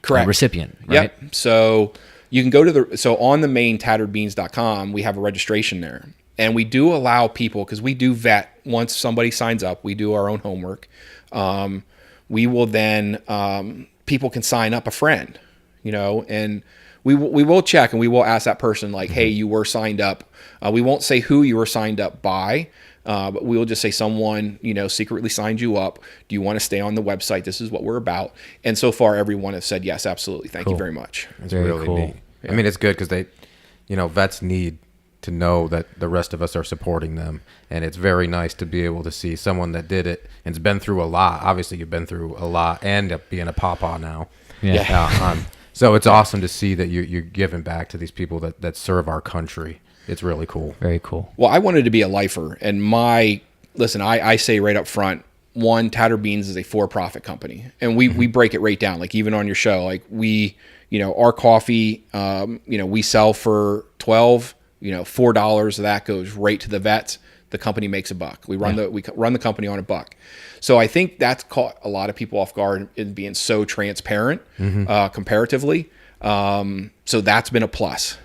recipient, right? Yep. So you can go to on the main tatteredbeans.com, we have a registration there. And we do allow people, because we do vet, once somebody signs up, we do our own homework. We will then, people can sign up a friend, and we will check, and we will ask that person, like, hey, you were signed up. We won't say who you were signed up by, but we will just say someone, secretly signed you up. Do you want to stay on the website? This is what we're about. And so far, everyone has said, yes, absolutely. Thank you very much. It's really neat. Yeah. I mean, it's good because they, vets need to know that the rest of us are supporting them. And it's very nice to be able to see someone that did it and's been through a lot. Obviously, you've been through a lot and being a pawpaw now. Yeah. So it's awesome to see that you're giving back to these people that serve our country. It's really cool. Very cool. Well, I wanted to be a lifer, and I say right up front, one, Tattered Beans is a for-profit company, and we break it right down. Like, even on your show, like, we, our coffee, we sell for $12, $4 of that goes right to the vets. The company makes $1. We run the company on $1. So I think that's caught a lot of people off guard in being so transparent, comparatively. So that's been a plus.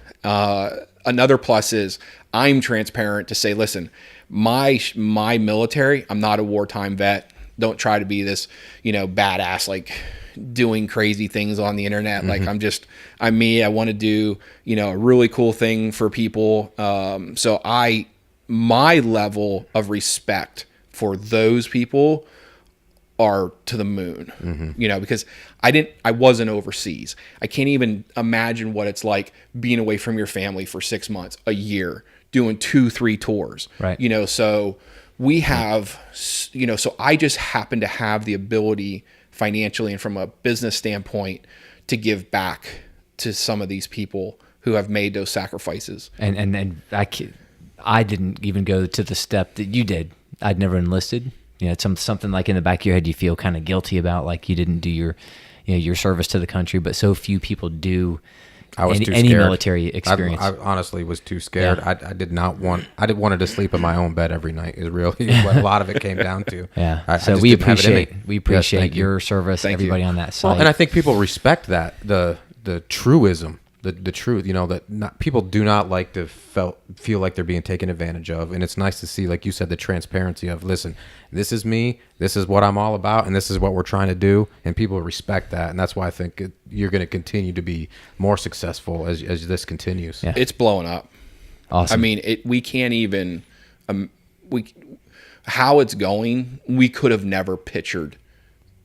Another plus is I'm transparent to say, listen, my military, I'm not a wartime vet. don't try to be this, badass, like doing crazy things on the internet. Like I'm me. I want to do, a really cool thing for people. So my level of respect for those people are to the moon, because I wasn't overseas. I can't even imagine what it's like being away from your family for 6 months, a year, doing 2-3 tours, right? So we have, so I just happen to have the ability financially and from a business standpoint to give back to some of these people who have made those sacrifices. And I didn't even go to the step that you did. I'd never enlisted. It's something like in the back of your head you feel kind of guilty about, like you didn't do your service to the country, but so few people do. I was too scared. Any military experience. I honestly was too scared. Yeah. I didn't want to sleep in my own bed every night. Is really what a lot of it came down to. Yeah. So we appreciate your service, everybody on that site. Well, and I think people respect that, the truism. The truth, that people do not like to feel like they're being taken advantage of. And it's nice to see, like you said, the transparency of, listen, this is me, this is what I'm all about, and this is what we're trying to do. And people respect that. And that's why I think you're going to continue to be more successful as this continues. Yeah. It's blowing up. Awesome. I mean, we can't even, how it's going, we could have never pictured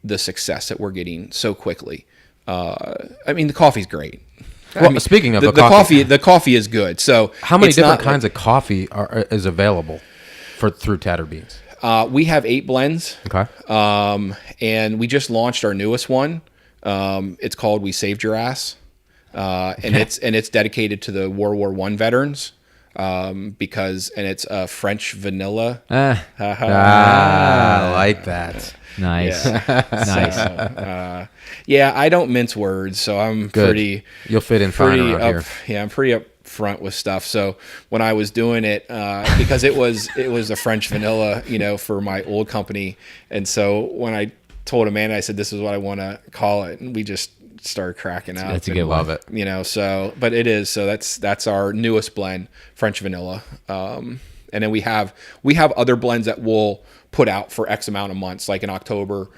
the success that we're getting so quickly. I mean, the coffee's great. Well, speaking of the coffee, the coffee is good. So how many different kinds of coffee is available through Tattered Beans? We have 8 blends. Okay. And we just launched our newest one. It's called "We Saved Your Ass," and it's dedicated to the World War I veterans. Because it's French vanilla. I like that. Nice. Yeah. Nice. Yeah, I don't mince words, so I'm pretty. You'll fit in fine around here. Yeah, I'm pretty upfront with stuff. So when I was doing it, because it was a French vanilla, for my old company, and so when I told Amanda, I said, "This is what I want to call it," and we just started cracking up. That's a good one. Love it. So, but it is, so that's our newest blend, French vanilla. And then we have other blends that we'll put out for X amount of months, like in October,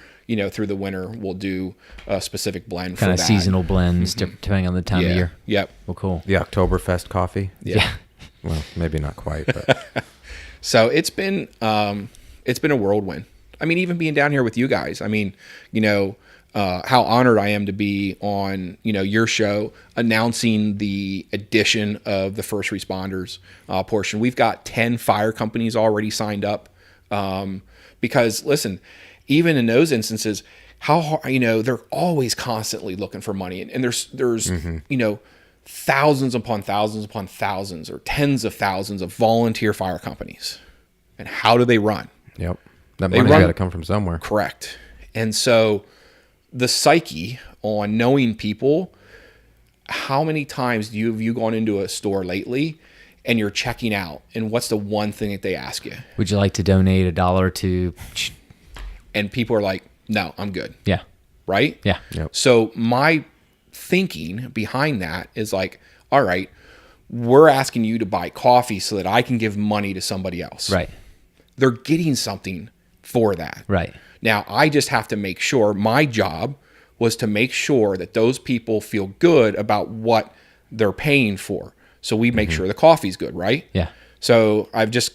through the winter, we'll do a specific blend kind for of that. Seasonal blends, depending on the time of year. Yep. Well, cool. The Oktoberfest coffee. Yeah. Well, maybe not quite, but so it's been a whirlwind. I mean, even being down here with you guys, I mean, how honored I am to be on, your show, announcing the addition of the first responders portion. We've got 10 fire companies already signed up, because listen, even in those instances, how hard, they're always constantly looking for money, and there's thousands upon thousands upon thousands, or tens of thousands of volunteer fire companies, and how do they run? Yep, that money's got to come from somewhere. Correct. And so the psyche on knowing people, how many times have you gone into a store lately and you're checking out, and what's the one thing that they ask you? Would you like to donate $1 to? And people are like, no, I'm good. Yeah. Right? Yeah. Yep. So my thinking behind that is like, all right, we're asking you to buy coffee so that I can give money to somebody else. Right. They're getting something for that. Right. Now, I just have to make sure, my job was to make sure that those people feel good about what they're paying for. So we make sure the coffee's good, right? Yeah. So I've just,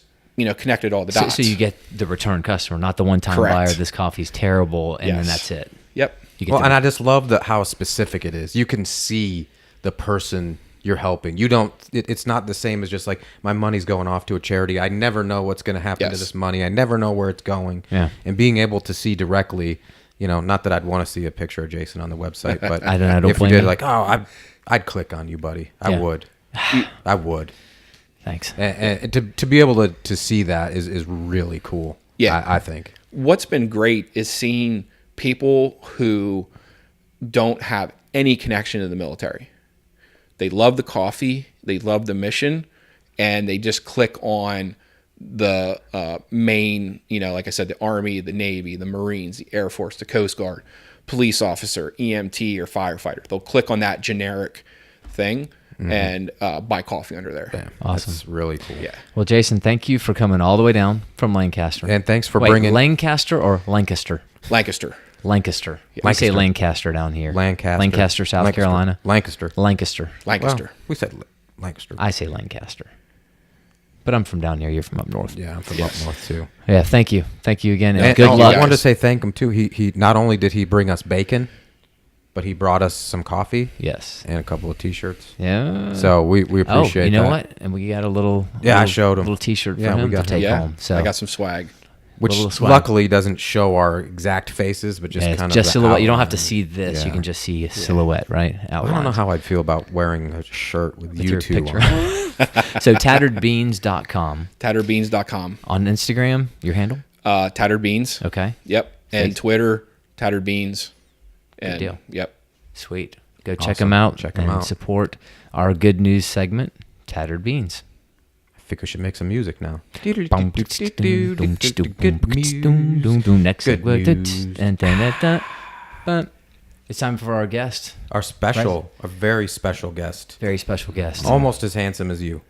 connected all the dots. So you get the return customer, not the one-time buyer. This coffee's terrible, and then that's it. Yep. And I just love how specific it is. You can see the person you're helping. You don't. It's not the same as just like, my money's going off to a charity. I never know what's going to happen to this money. I never know where it's going. Yeah. And being able to see directly, not that I'd want to see a picture of Jason on the website, but I don't if you did, like, I'd click on you, buddy. I would. I would. Thanks. And to be able to see that is really cool. Yeah. I think. What's been great is seeing people who don't have any connection to the military. They love the coffee, they love the mission, and they just click on the main, like I said, the Army, the Navy, the Marines, the Air Force, the Coast Guard, police officer, EMT, or firefighter. They'll click on that generic thing. and buy coffee under there. Damn, Awesome. That's really cool. Yeah. Well, Jason, thank you for coming all the way down from Lancaster. And thanks for bringing Lancaster or Lancaster? Lancaster. Lancaster. We say Lancaster down here. Lancaster, South Carolina. Lancaster. Lancaster. Well, we said Lancaster. I say Lancaster. But I'm from down here. You're from up north. Yeah, I'm from up north too. Yeah, thank you. Thank you again. And good luck. I wanted to say thank him too. He not only did he bring us bacon, but he brought us some coffee. Yes. And a couple of T-shirts. Yeah. So we appreciate that. Oh, you know what? And we got a little. I showed him. Little T-shirt for Yeah, we him to got take Yeah. home. So I got some swag. Which swag. luckily doesn't show our exact faces, but just yeah, kind of just the silhouette. You don't have to outline. see this. Yeah. You can just see a silhouette, right? I don't know how I'd feel about wearing a shirt with you your two picture. on it. So tatteredbeans.com. Tatteredbeans.com. On Instagram, your handle? Tattered Beans. Okay. Yep. And Face- Twitter, Tattered Beans. And, deal. Yep. Sweet. Go check Awesome. them out. Check 'em and out. support our good news segment, Tattered Beans. I think we should make some music now. Good Good next Good news. But it's time for our guest, A very special guest. very special guest. Almost as handsome as you.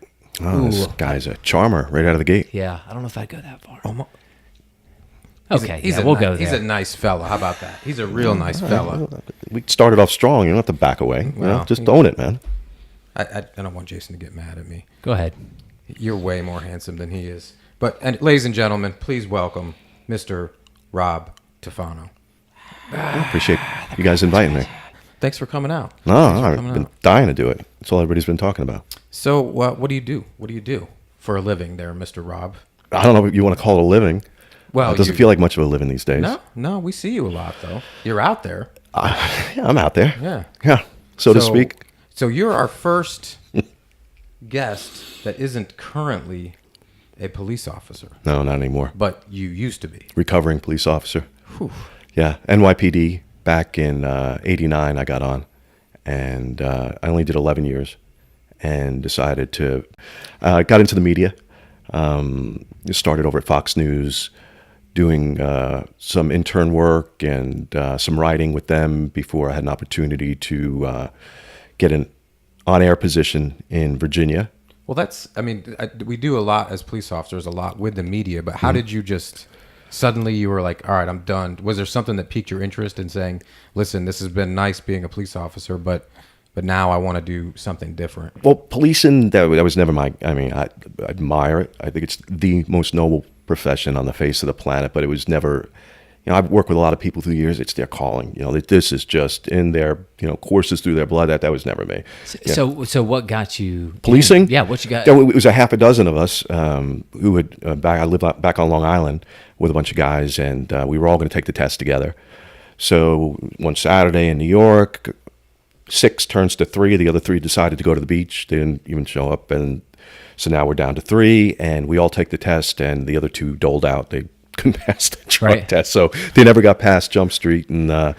Oh, this guy's a charmer right out of the gate. Yeah, I don't know if I'd go that far. Almost. Okay, He's we'll a go He's there. a nice fella. How about that? He's a real nice fella. We started off strong. You don't have to back away. You know, Well, just own it, man. I don't want Jason to get mad at me. Go ahead. You're way more handsome than he is. And ladies and gentlemen, please welcome Mr. Rob Tufano. I appreciate you guys inviting me. Thanks for coming out. No, Thanks for I've coming been out. dying to do it. That's all everybody's been talking about. So, what do you do? What do you do for a living there, Mr. Rob? I don't know if you want to call it a living. Well, It doesn't feel like much of a living these days. No, we see you a lot, though. You're out there. Yeah, I'm out there. Yeah. Yeah, so to speak. So you're our first guest that isn't currently a police officer, No, not anymore. but you used to be. Recovering police officer. Yeah, NYPD. Back in '89, I got on, and I only did 11 years, and decided to got into the media. Started over at Fox News, doing some intern work and some writing with them before I had an opportunity to get an on-air position in Virginia. Well, we do a lot as police officers, a lot with the media, but how did you just suddenly you were like, all right, I'm done? Was there something that piqued your interest in saying, listen, this has been nice being a police officer, but now I want to do something different? Well, policing, that was never I admire it. I think it's the most noble profession on the face of the planet, but it was never, I've worked with a lot of people through the years. It's their calling. This is just in their, courses through their blood. That was never me. So what got you Policing? Yeah, what you got? It was a half a dozen of us who had I lived back on Long Island with a bunch of guys, and we were all going to take the test together. So one Saturday in New York, 6 turns to 3. The other 3 decided to go to the beach. They didn't even show up, and so now we're down to 3, and we all take the test, and the other 2 doled out. They couldn't pass the drug test, so they never got past Jump Street, and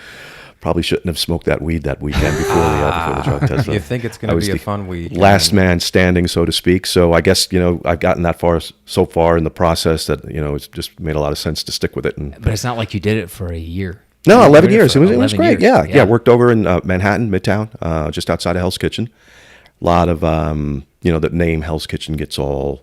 probably shouldn't have smoked that weed that weekend before the drug test. You think it's going to be a fun week? Last man standing, so to speak. So I guess I've gotten that so far in the process that it's just made a lot of sense to stick with it. But it's not like you did it for a year. No, You 11 did years. for It was 11 great. years. Yeah. Worked over in Manhattan, Midtown, just outside of Hell's Kitchen. A lot of, the name Hell's Kitchen gets all,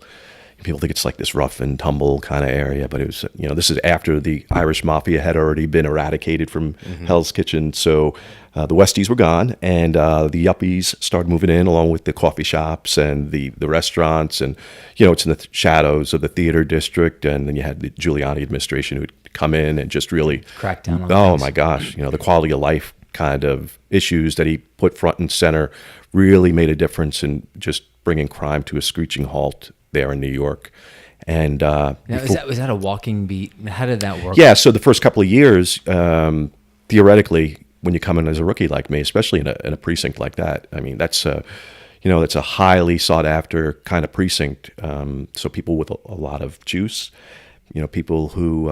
people think it's like this rough and tumble kind of area, but it was, this is after the Irish Mafia had already been eradicated from Hell's Kitchen. So the Westies were gone, and the yuppies started moving in along with the coffee shops and the restaurants. And, it's in the shadows of the theater district. And then you had the Giuliani administration who'd come in and just really crack down on Oh things. my gosh, the quality of life kind of issues that he put front and center really made a difference in just bringing crime to a screeching halt there in New York. And Now, was that a walking beat? How did that work? yeah, so the first couple of years, theoretically, when you come in as a rookie like me, especially in a precinct like that, I mean, that's that's a highly sought after kind of precinct. So people with a lot of juice, people who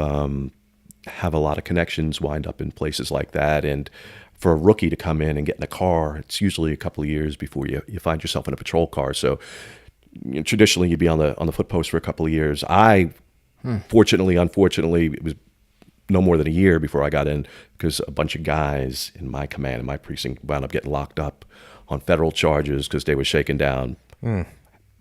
have a lot of connections wind up in places like that. And for a rookie to come in and get in a car, it's usually a couple of years before you find yourself in a patrol car. So traditionally, you'd be on the foot post for a couple of years. Unfortunately, it was no more than a year before I got in, because a bunch of guys in my command, in my precinct, wound up getting locked up on federal charges because they were shaking down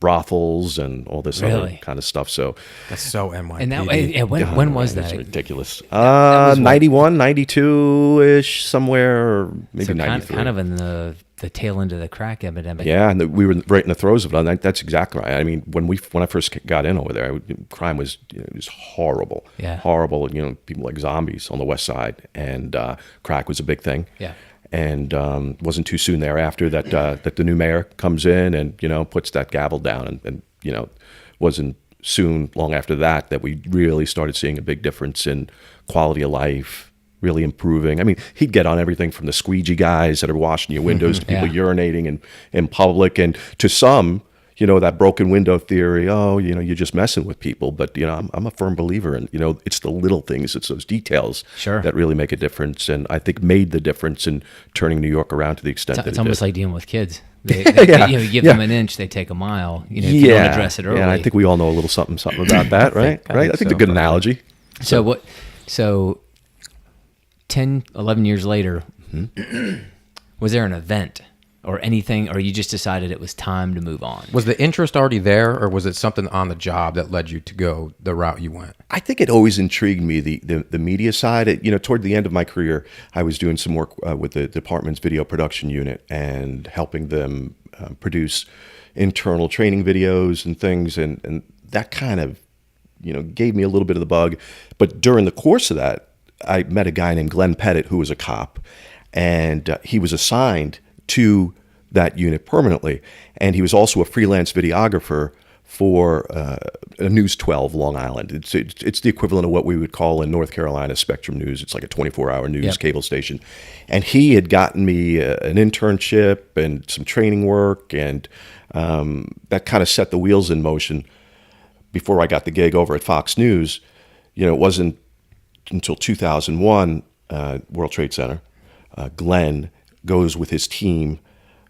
brothels and all this other kind of stuff. So that's so NYPD. And that, when was that? Ridiculous. 91, 92-ish, somewhere, or maybe so 93. Kind of in the tail end of the crack epidemic. Yeah, and we were right in the throes of it. And that's exactly right. I mean, when I first got in over there, crime was just horrible. Yeah. Horrible. People like zombies on the west side, and crack was a big thing. Yeah. And wasn't too soon thereafter that the new mayor comes in and puts that gavel down, and wasn't soon long after that we really started seeing a big difference in quality of life, really improving. I mean, he'd get on everything from the squeegee guys that are washing your windows to people urinating in public, and to some, that broken window theory, you're just messing with people. But, I'm a firm believer in, it's the little things, it's those details that really make a difference. And I think made the difference in turning New York around to the extent that it did. It's almost like dealing with kids. You give them an inch, they take a mile. If you don't address it early. Yeah, I think we all know a little something about that, right? I think a good analogy. So 10, 11 years later, was there an event or anything, or you just decided it was time to move on? Was the interest already there, or was it something on the job that led you to go the route you went? I think it always intrigued me, the media side. Toward the end of my career, I was doing some work with the department's video production unit and helping them produce internal training videos and things, and that kind of gave me a little bit of the bug. But during the course of that, I met a guy named Glenn Pettit, who was a cop, and he was assigned to that unit permanently, and he was also a freelance videographer for News 12 Long Island. It's the equivalent of what we would call in North Carolina Spectrum News. It's like a 24-hour news cable station, and he had gotten me an internship and some training work, and that kind of set the wheels in motion. Before I got the gig over at Fox News, it wasn't until 2001, World Trade Center, Glenn goes with his team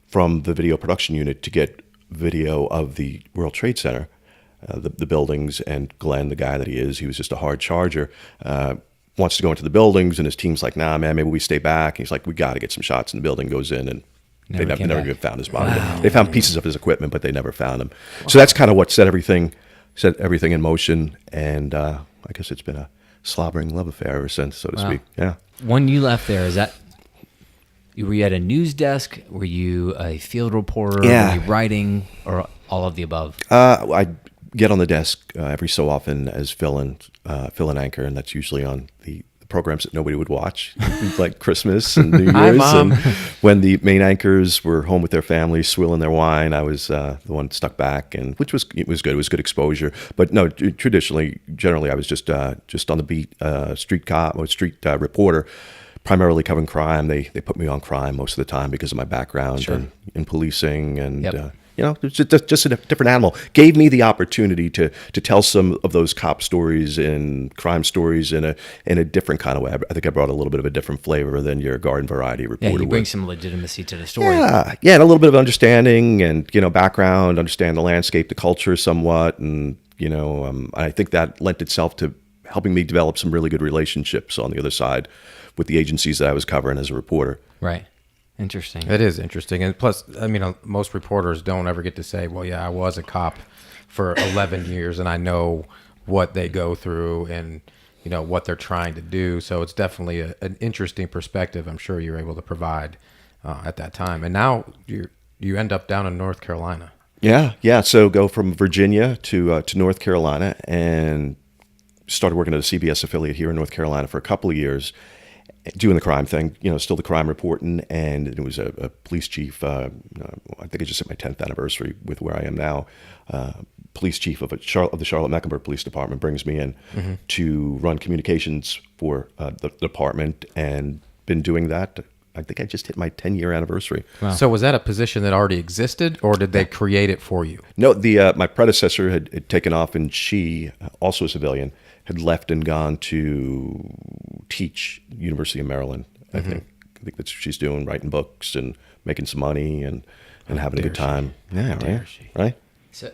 from the video production unit to get video of the World Trade Center, the buildings, and Glenn, the guy that he was just a hard charger, wants to go into the buildings, and his team's like, nah, man, maybe we stay back. And he's like, we got to get some shots in the building, goes in, and they never even found his body. Wow. They found pieces of his equipment, but they never found him. Wow. So that's kind of what set everything in motion, and I guess it's been a slobbering love affair ever since, so to speak. Yeah. When you left there, were you at a news desk? Were you a field reporter? Yeah. Were you writing, or all of the above? I get on the desk every so often as fill-in anchor, and that's usually on the programs that nobody would watch, like Christmas and New Year's. Hi, Mom. And when the main anchors were home with their families, swilling their wine, I was the one stuck back, and it was good. It was good exposure. But no, generally, I was just on the beat, street cop or street reporter, primarily covering crime. They put me on crime most of the time because of my background in policing, and it's just a different animal. Gave me the opportunity to tell some of those cop stories and crime stories in a different kind of way. I think I brought a little bit of a different flavor than your garden variety reporter. Yeah, you bring some legitimacy to the story. Yeah, and a little bit of understanding and background, understand the landscape, the culture somewhat, and I think that lent itself to helping me develop some really good relationships on the other side with the agencies that I was covering as a reporter. Right. Interesting. It is interesting. And plus, most reporters don't ever get to say, well, yeah, I was a cop for 11 years and I know what they go through and, what they're trying to do. So it's definitely an interesting perspective I'm sure you're able to provide at that time. And now you end up down in North Carolina. Yeah. So go from Virginia to North Carolina and started working at a CBS affiliate here in North Carolina for a couple of years, doing the crime thing, still the crime reporting, and it was a police chief. I think I just hit my 10th anniversary with where I am now. Police chief of the Charlotte-Mecklenburg Police Department brings me in to run communications for the department, and been doing that. I think I just hit my 10-year anniversary. Wow. So was that a position that already existed, or did they create it for you? No, my predecessor had taken off, and she, also a civilian, had left and gone to teach University of Maryland. I think that's what she's doing, writing books and making some money and having a good time. Yeah, right.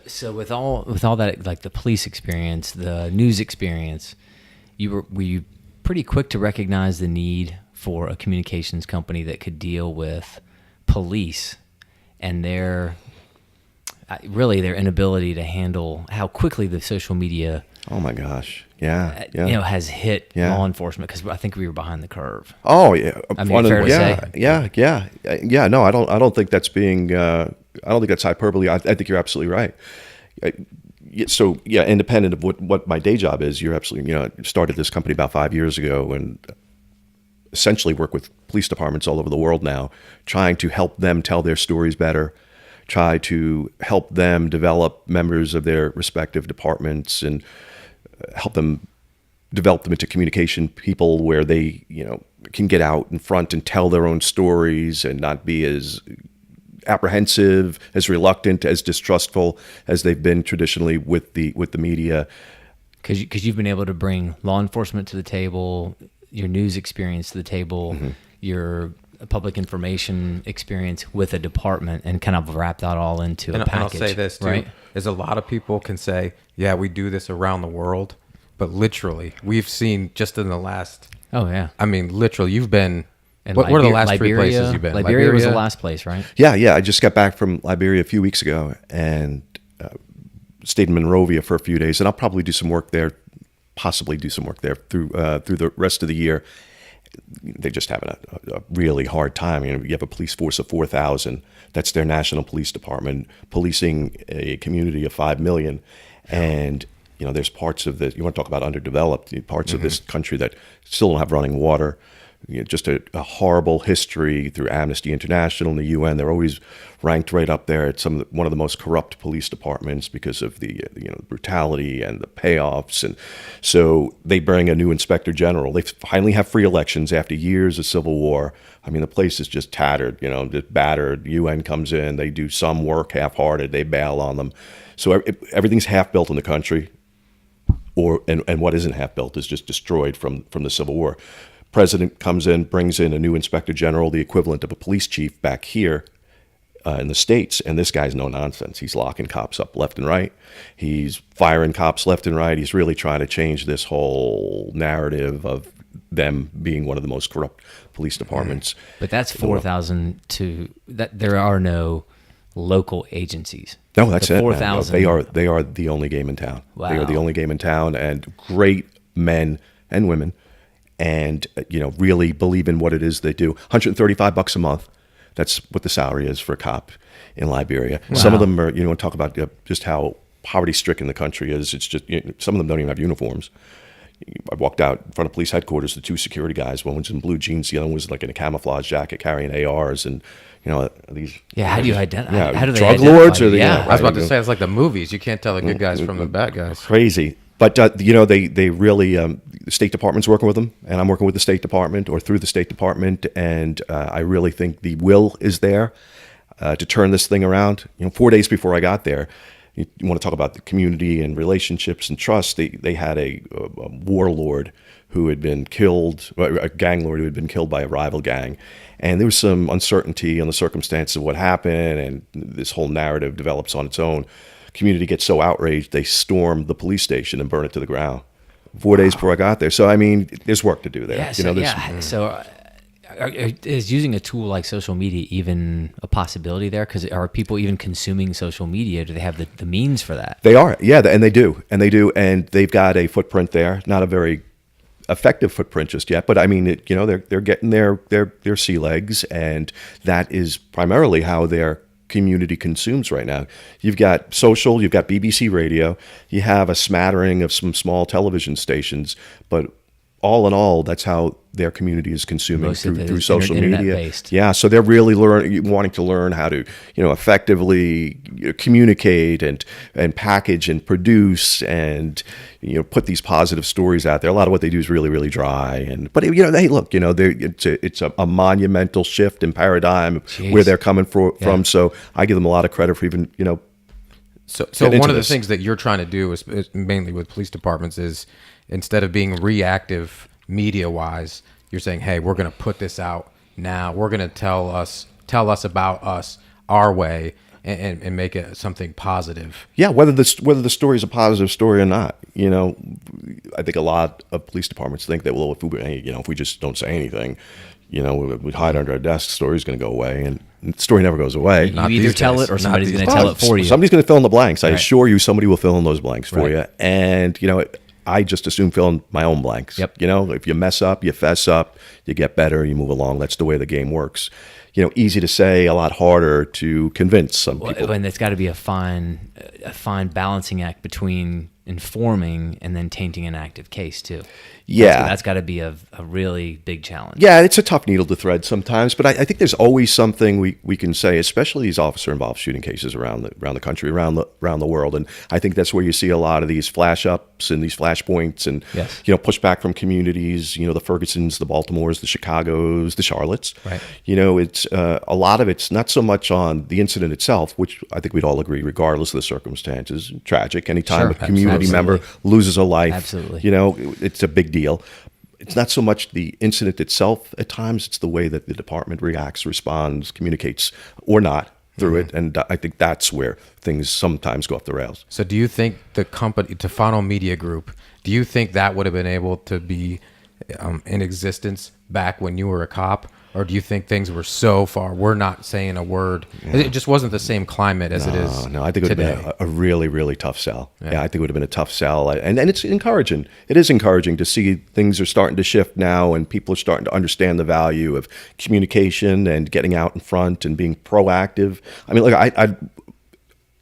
So with all that, like the police experience, the news experience, were you pretty quick to recognize the need for a communications company that could deal with police and their inability to handle how quickly the social media. Oh my gosh. Yeah. Has hit law enforcement, because I think we were behind the curve. Oh yeah. I mean, fair to say. Yeah. No, I don't think that's being. I don't think that's hyperbole. I think you're absolutely right. So independent of what my day job is, you're absolutely. Started this company about 5 years ago, and essentially work with police departments all over the world now, trying to help them tell their stories better. Try to help them develop members of their respective departments and help them develop them into communication people where they, can get out in front and tell their own stories and not be as apprehensive, as reluctant, as distrustful as they've been traditionally with the media. Because you've been able to bring law enforcement to the table, your news experience to the table, your public information experience with a department, and kind of wrap that all into a package. And I'll say this too, right? is a lot of people can say, yeah, we do this around the world, but literally we've seen just in the last, literally you've been, what are the last three places you've been? Liberia was the last place, right? Yeah. I just got back from Liberia a few weeks ago and stayed in Monrovia for a few days, and I'll probably do some work there, possibly do some work there through the rest of the year. They're just having a really hard time. You have a police force of 4,000. That's their national police department, policing a community of 5 million. And, there's parts of you want to talk about underdeveloped, parts of this country that still don't have running water. Just a horrible history through Amnesty International and the UN. They're always ranked right up there at one of the most corrupt police departments because of the brutality and the payoffs. And so they bring a new inspector general. They finally have free elections after years of civil war. I mean, the place is just tattered, just battered. UN comes in, they do some work half-hearted, they bail on them. So everything's half-built in the country, and what isn't half-built is just destroyed from the Civil War. President comes in, brings in a new inspector general, the equivalent of a police chief back here in the States, and this guy's no nonsense. He's locking cops up left and right. He's firing cops left and right. He's really trying to change this whole narrative of them being one of the most corrupt police departments. But that's 4,000 that there are no local agencies. No, that's it. 4,000. They are the only game in town. Wow. They are the only game in town, and great men and women. And really believe in what it is they do. $135 a month. That's what the salary is for a cop in Liberia. Wow. Some of them are, talk about just how poverty-stricken the country is. It's just some of them don't even have uniforms. I walked out in front of police headquarters. The two security guys, one was in blue jeans, the other one was like in a camouflage jacket carrying ARs, and these. Yeah, how do you identify? Yeah, how do they drug identify? lords or I was about to say it's like the movies. You can't tell the good guys from the bad guys. Crazy. But, they really, the State Department's working with them, and I'm working with the State Department or through the State Department, and I really think the will is there to turn this thing around. 4 days before I got there, you want to talk about the community and relationships and trust. They had a warlord who had been killed, a gang lord who had been killed by a rival gang, and there was some uncertainty on the circumstances of what happened, and this whole narrative develops on its own. Community gets so outraged, they storm the police station and burn it to the ground 4 days before I got there. So, I mean, there's work to do there. Yeah, so is using a tool like social media even a possibility there? Because are people even consuming social media? Do they have the means for that? They are, yeah, and they do. And they've got a footprint there, not a very effective footprint just yet, but I mean, they're getting their sea legs, and that is primarily how they're community consumes right now. You've got social, you've got BBC radio, you have a smattering of some small television stations, but all in all, that's how their community is consuming through social media. Based. Yeah, so they're really wanting to learn how to, effectively communicate and package and produce and put these positive stories out there. A lot of what they do is really, really dry. But hey, look, it's a monumental shift in paradigm where they're coming from. Yeah. So I give them a lot of credit for even So one of the things that you're trying to do is mainly with police departments is, instead of being reactive media-wise, you're saying, hey, we're going to put this out now. We're going to tell us about us our way and make it something positive. Yeah, whether the story is a positive story or not. I think a lot of police departments think that, well, if we just don't say anything, You know, we hide under our desk. Story's going to go away, and the story never goes away. You either tell it or somebody's going to tell it for you. Somebody's going to fill in the blanks. I assure you, somebody will fill in those blanks for you. And you know, I just assume fill in my own blanks. Yep. You know, if you mess up, you fess up, you get better, you move along. That's the way the game works. You know, easy to say, a lot harder to convince some people. And it's got to be a fine balancing act between informing and then tainting an active case too. Yeah. That's got to be a really big challenge. Yeah, it's a tough needle to thread sometimes, but I think there's always something we can say, especially these officer-involved shooting cases around the country, around the world, and I think that's where you see a lot of these flash ups and these flashpoints, and you know, pushback from communities. You know, the Fergusons, the Baltimores, the Chicagos, the Charlottes. Right. You know, it's a lot of it's not so much on the incident itself, which I think we'd all agree, regardless of the circumstances, tragic. Anytime a community member loses a life, you know, it's a big deal. It's not so much the incident itself at times, it's the way that the department reacts, responds, communicates or not through it. And I think that's where things sometimes go off the rails. So do you think the company, Tufano Media Group, do you think that would have been able to be in existence back when you were a cop? Or do you think things were so far, we're not saying a word? Yeah. It just wasn't the same climate as it is No, I think it would today. have been a really, really tough sell. Yeah, I think it would have been a tough sell. And it's encouraging. It is encouraging to see things are starting to shift now and people are starting to understand the value of communication and getting out in front and being proactive. I mean, look, I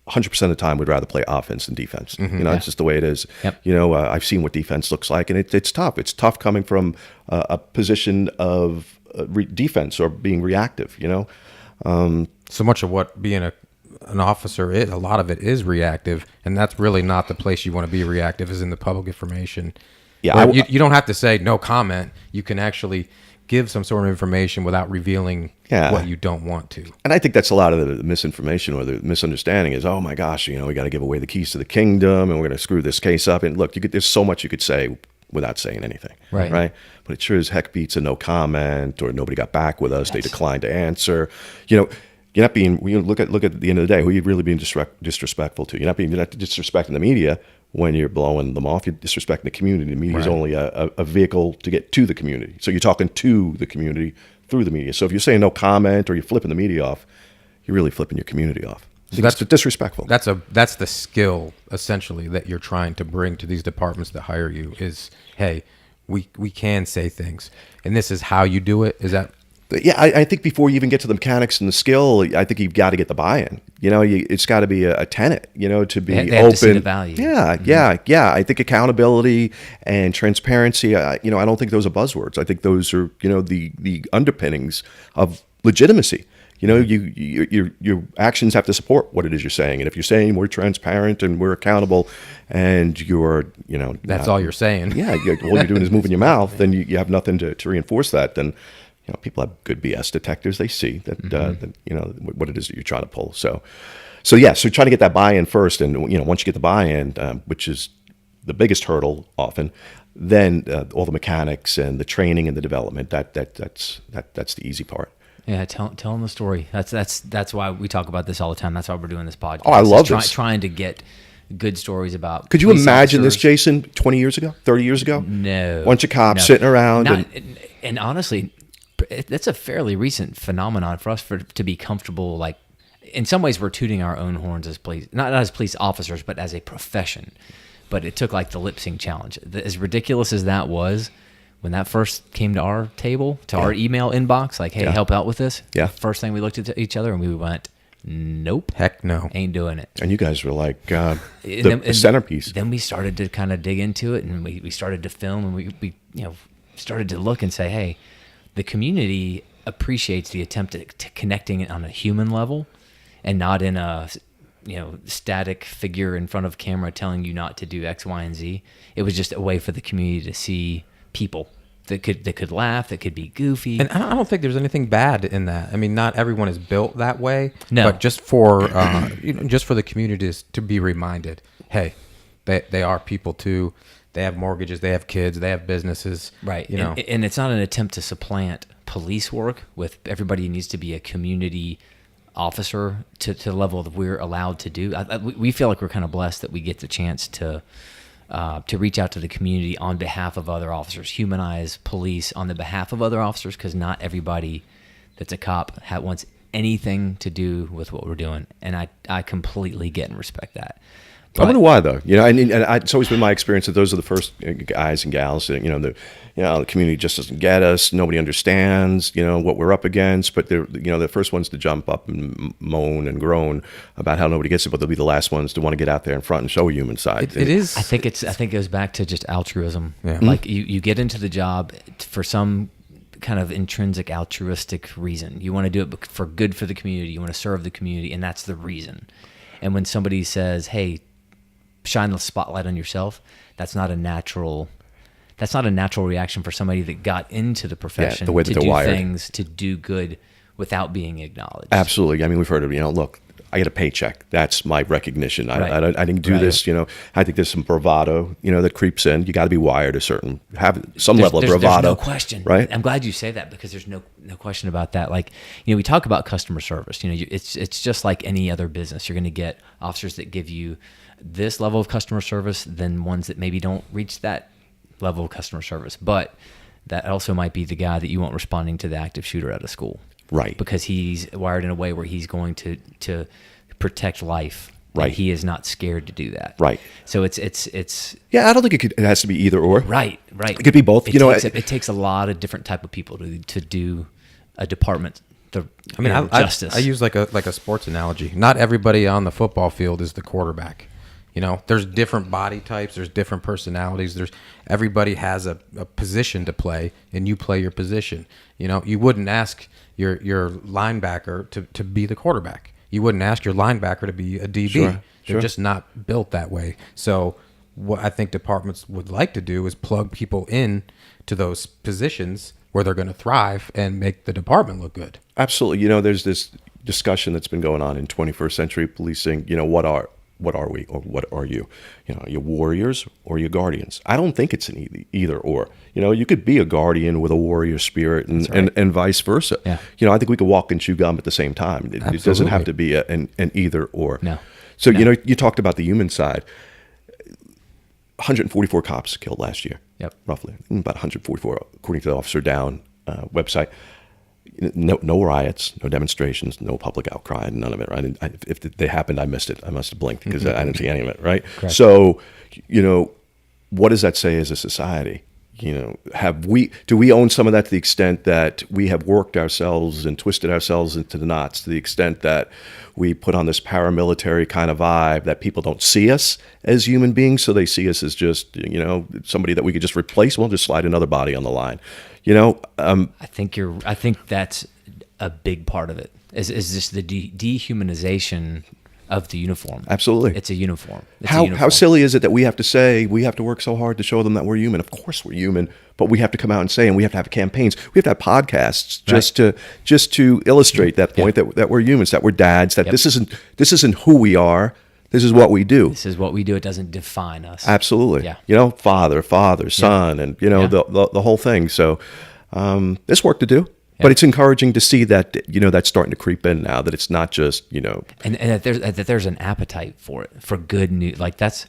100% of the time would rather play offense than defense. You know, it's just the way it is. Yep. You know, I've seen what defense looks like, and it's tough. It's tough coming from a position of defense or being reactive, you know. So much of what being an officer is, a lot of it is reactive, and that's really not the place you want to be reactive, is in the public information. Yeah, you don't have to say no comment. You can actually give some sort of information without revealing what you don't want to. And I think that's a lot of the misinformation or the misunderstanding is, oh my gosh, you know, we got to give away the keys to the kingdom and we're going to screw this case up. And look, there's so much you could say without saying anything. Right. But it sure as heck beats a no comment or nobody got back with us. They declined to answer. You know, you're not being, you know, look at the end of the day, who are you really being disrespectful to? You're not disrespecting the media when you're blowing them off. You're disrespecting the community. The media is only a vehicle to get to the community. So you're talking to the community through the media. So if you're saying no comment or you're flipping the media off, you're really flipping your community off. So that's disrespectful. That's the skill essentially that you're trying to bring to these departments that hire you is, hey, we can say things, and this is how you do it. Is that? Yeah, I think before you even get to the mechanics and the skill, I think you've got to get the buy-in. You know, it's got to be a tenet, you know, to be they open. Have to see the value. Yeah. I think accountability and transparency, you know, I don't think those are buzzwords. I think those are, you know, the underpinnings of legitimacy. You know, your actions have to support what it is you're saying. And if you're saying we're transparent and we're accountable and you're, you know. That's all you're saying. Yeah, all you're doing is moving your mouth, then you have nothing to reinforce that. Then, you know, people have good BS detectors. They see that, that you know, what it is that you're trying to pull. So try to get that buy-in first. And, you know, once you get the buy-in, which is the biggest hurdle often, then all the mechanics and the training and the development, that's the easy part. Yeah, tell them the story. That's why we talk about this all the time. That's why we're doing this podcast. Oh, I love this. Trying to get good stories about. Could you imagine this, Jason, 20 years ago, 30 years ago? No. Bunch of cops sitting around. And honestly, that's a fairly recent phenomenon for us to be comfortable. Like, in some ways, we're tooting our own horns as not as police officers, but as a profession. But it took like the lip sync challenge. As ridiculous as that was, when that first came to our table, to our email inbox, like, hey, help out with this. Yeah. First thing we looked at each other and we went, nope. Heck no. Ain't doing it. And you guys were like the centerpiece. Then we started to kind of dig into it, and we started to film, and we you know, started to look and say, hey, the community appreciates the attempt to connecting it on a human level and not in a, you know, static figure in front of camera telling you not to do X, Y, and Z. It was just a way for the community to see people that could laugh, that could be goofy. And I don't think there's anything bad in that. I mean, not everyone is built that way. No. But just for just for the communities to be reminded, hey, they are people too. They have mortgages, they have kids, they have businesses. Right. You know. And it's not an attempt to supplant police work with everybody needs to be a community officer to the level that we're allowed to do. We feel like we're kind of blessed that we get the chance to to reach out to the community on behalf of other officers, humanize police on the behalf of other officers, because not everybody that's a cop wants anything to do with what we're doing, and I completely get and respect that. But I wonder why, though. It's always been my experience that those are the first guys and gals that, the community just doesn't get us. Nobody understands, what we're up against. But they're, the first ones to jump up and moan and groan about how nobody gets it, but they'll be the last ones to want to get out there in front and show a human side. It is. I think it goes back to just altruism. Yeah. Like you get into the job for some kind of intrinsic altruistic reason. You want to do it for good for the community. You want to serve the community, and that's the reason. And when somebody says, "Hey, shine the spotlight on yourself," that's not a natural reaction for somebody that got into the profession the way that to they're do wired. things, to do good without being acknowledged. Absolutely. I mean, we've heard of, look, I get a paycheck. That's my recognition. I didn't do this, I think there's some bravado, that creeps in. You got to be wired have some level of bravado. There's no question. Right? I'm glad you say that, because there's no question about that. Like, we talk about customer service. It's just like any other business. You're going to get officers that give you this level of customer service than ones that maybe don't reach that level of customer service. But that also might be the guy that you want responding to the active shooter at a school. Right. Because he's wired in a way where he's going to protect life. Right. And he is not scared to do that. Right. So it's yeah, I don't think it has to be either or. Right. It could be both. It takes a lot of different type of people to do a department. Justice. I use like a sports analogy. Not everybody on the football field is the quarterback. There's different body types. There's different personalities. Everybody has a position to play, and you play your position. You wouldn't ask your linebacker to be the quarterback. You wouldn't ask your linebacker to be a DB. Sure. They're just not built that way. So what I think departments would like to do is plug people in to those positions where they're going to thrive and make the department look good. Absolutely. There's this discussion that's been going on in 21st century policing. What are we, or what are you? Are you warriors or are you guardians? I don't think it's an either or. You could be a guardian with a warrior spirit and vice versa. Yeah. I think we could walk and chew gum at the same time. It doesn't have to be an either or. No. So, you talked about the human side. 144 cops killed last year. Yep. Roughly. About 144, according to the Officer Down website. No riots, no demonstrations, no public outcry, none of it. Right? If they happened, I missed it. I must have blinked because I didn't see any of it. Right. Correct. So, what does that say as a society? Do we own some of that to the extent that we have worked ourselves and twisted ourselves into the knots, to the extent that we put on this paramilitary kind of vibe that people don't see us as human beings, so they see us as just somebody that we could just replace? We'll just slide another body on the line. I think that's a big part of it. Is just the dehumanization of the uniform. Absolutely. It's a uniform. How silly is it that we have to say, we have to work so hard to show them that we're human? Of course we're human, but we have to come out and say, and we have to have campaigns. We have to have podcasts just to illustrate that point, that we're humans, that we're dads, that this isn't who we are. This is what we do. This is what we do. It doesn't define us. Absolutely. Yeah. Father, son, and the whole thing. So there's work to do. But it's encouraging to see that that's starting to creep in now. That it's not just and that there's an appetite for it, for good news. Like that's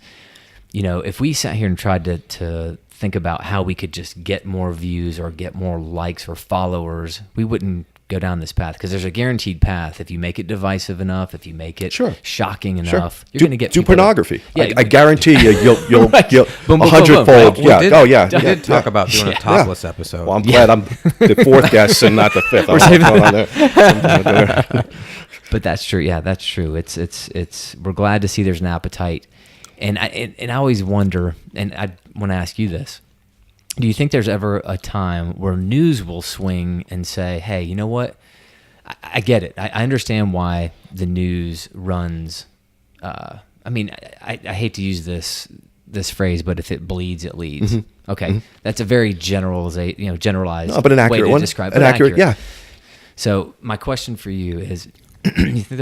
if we sat here and tried to think about how we could just get more views or get more likes or followers, we wouldn't go down this path, because there's a guaranteed path. If you make it divisive enough, if you make it shocking enough, you're going to get pornography. I guarantee you'll get boom, 100-fold. We did talk about doing a topless episode. Well, I'm glad I'm the fourth guest and not the fifth. But that's true. Yeah, that's true. It's we're glad to see there's an appetite, and I always wonder, and I want to ask you this. Do you think there's ever a time where news will swing and say, hey, you know what? I get it. I understand why the news runs. I hate to use this phrase, but if it bleeds, it leads. Mm-hmm. Okay. Mm-hmm. That's a very generalized but an accurate way to one. describe it. An accurate, yeah. So my question for you is, you think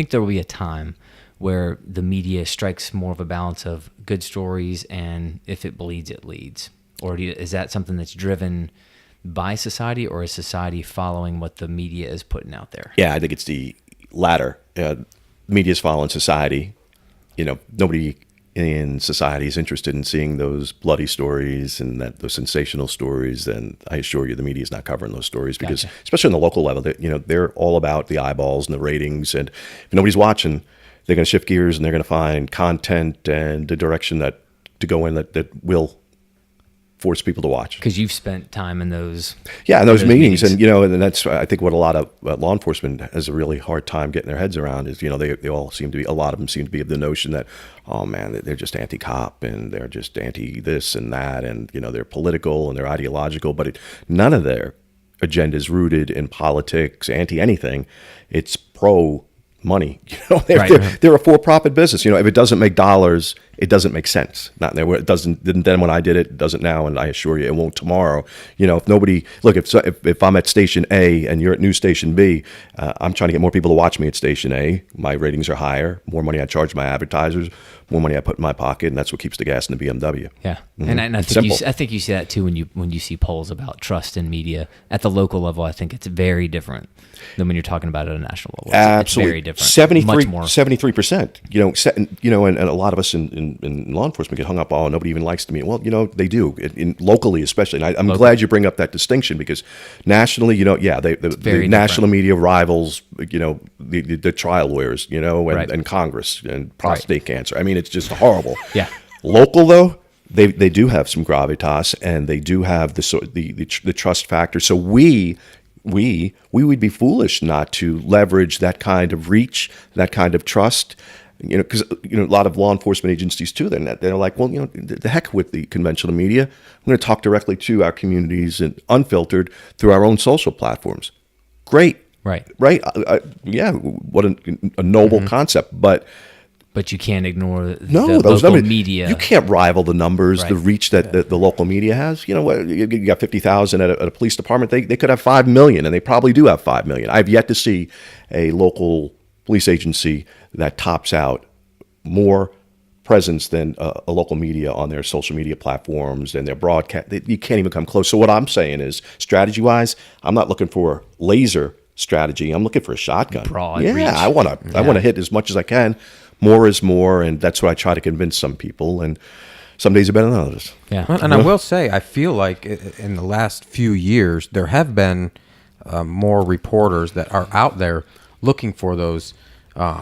there will be a time where the media strikes more of a balance of good stories, and if it bleeds, it leads? Or is that something that's driven by society, or is society following what the media is putting out there? Yeah, I think it's the latter. Media is following society. Nobody in society is interested in seeing those bloody stories and those sensational stories, then I assure you the media is not covering those stories because, especially on the local level, they're all about the eyeballs and the ratings. And if nobody's watching, they're going to shift gears and they're going to find content and the direction to go in that will force people to watch. Because you've spent time in those. Yeah, in those meetings. And that's, I think, what a lot of law enforcement has a really hard time getting their heads around is, they all seem to be, a lot of them seem to be of the notion that, oh man, they're just anti-cop and they're just anti this and that. And, they're political and they're ideological, but none of their agenda is rooted in politics, anti-anything. It's pro money. They're a for-profit business. If it doesn't make dollars, it doesn't make sense. Not there. It didn't then when I did it. It doesn't now, and I assure you, it won't tomorrow. If nobody look, if I'm at station A and you're at news station B, I'm trying to get more people to watch me at station A. My ratings are higher. More money I charge my advertisers. More money I put in my pocket, and that's what keeps the gas in the BMW. Yeah, and I think you see that too when you see polls about trust in media at the local level. I think it's very different than when you're talking about it at a national level. Absolutely, it's very different. 73%. And a lot of us in law enforcement get hung up. Oh, nobody even likes me. Well, they do. Locally, especially. And I'm glad you bring up that distinction because nationally, the national media rivals, the trial lawyers, and Congress and prostate cancer. I mean, it's just horrible. Yeah. Local though, they do have some gravitas and they do have the trust factor. So we would be foolish not to leverage that kind of reach, that kind of trust. Because a lot of law enforcement agencies too, they're like, well, the heck with the conventional media. I'm going to talk directly to our communities and unfiltered through our own social platforms. Great, right. Yeah, what a noble concept, but you can't ignore the local media. You can't rival the numbers, the reach that the local media has. You got 50,000 at a police department. They could have 5 million, and they probably do have 5 million. I've yet to see a local police agency that tops out more presence than a local media on their social media platforms and their broadcast. You can't even come close. So what I'm saying is, strategy-wise, I'm not looking for laser strategy. I'm looking for a shotgun. Broad reach. I want to hit as much as I can. More is more, and that's what I try to convince some people. And some days are better than others. Yeah, and I will say, I feel like in the last few years there have been more reporters that are out there looking for those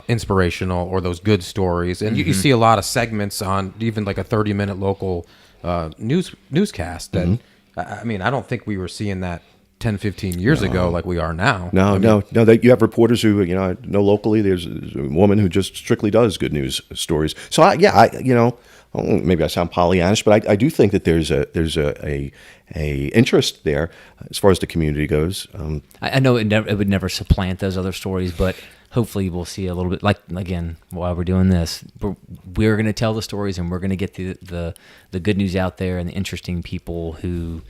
inspirational or those good stories, and you see a lot of segments on even like a 30-minute local newscast. That I mean, I don't think we were seeing that 10, 15 years ago like we are now. No. That you have reporters who, I know locally there's a woman who just strictly does good news stories. So maybe I sound Pollyannish, but I do think that there's a interest there as far as the community goes. I know it would never supplant those other stories, but hopefully we'll see a little bit, like, again, while we're doing this, we're going to tell the stories and we're going to get the good news out there and the interesting people who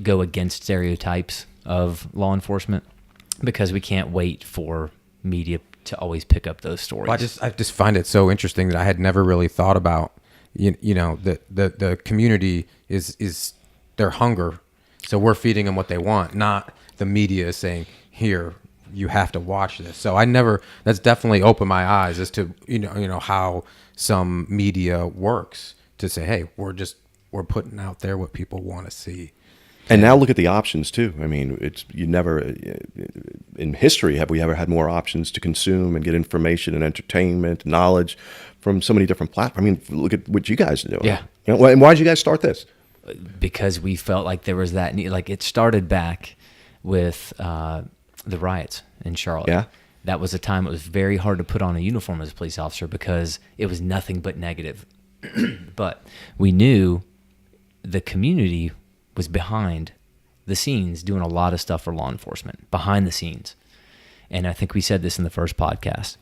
go against stereotypes of law enforcement, because we can't wait for media to always pick up those stories. Well, I just find it so interesting that I had never really thought about, the community is their hunger. So we're feeding them what they want, not the media is saying, here, you have to watch this. So that's definitely opened my eyes as to, how some media works to say, hey, we're putting out there what people want to see. And now look at the options too. I mean, in history have we ever had more options to consume and get information and entertainment, knowledge from so many different platforms. I mean, look at what you guys are doing. Yeah. And why did you guys start this? Because we felt like there was that need. Like, it started back with the riots in Charlotte. Yeah. That was a time it was very hard to put on a uniform as a police officer because it was nothing but negative. But we knew the community was behind the scenes doing a lot of stuff for law enforcement, behind the scenes. And I think we said this in the first podcast.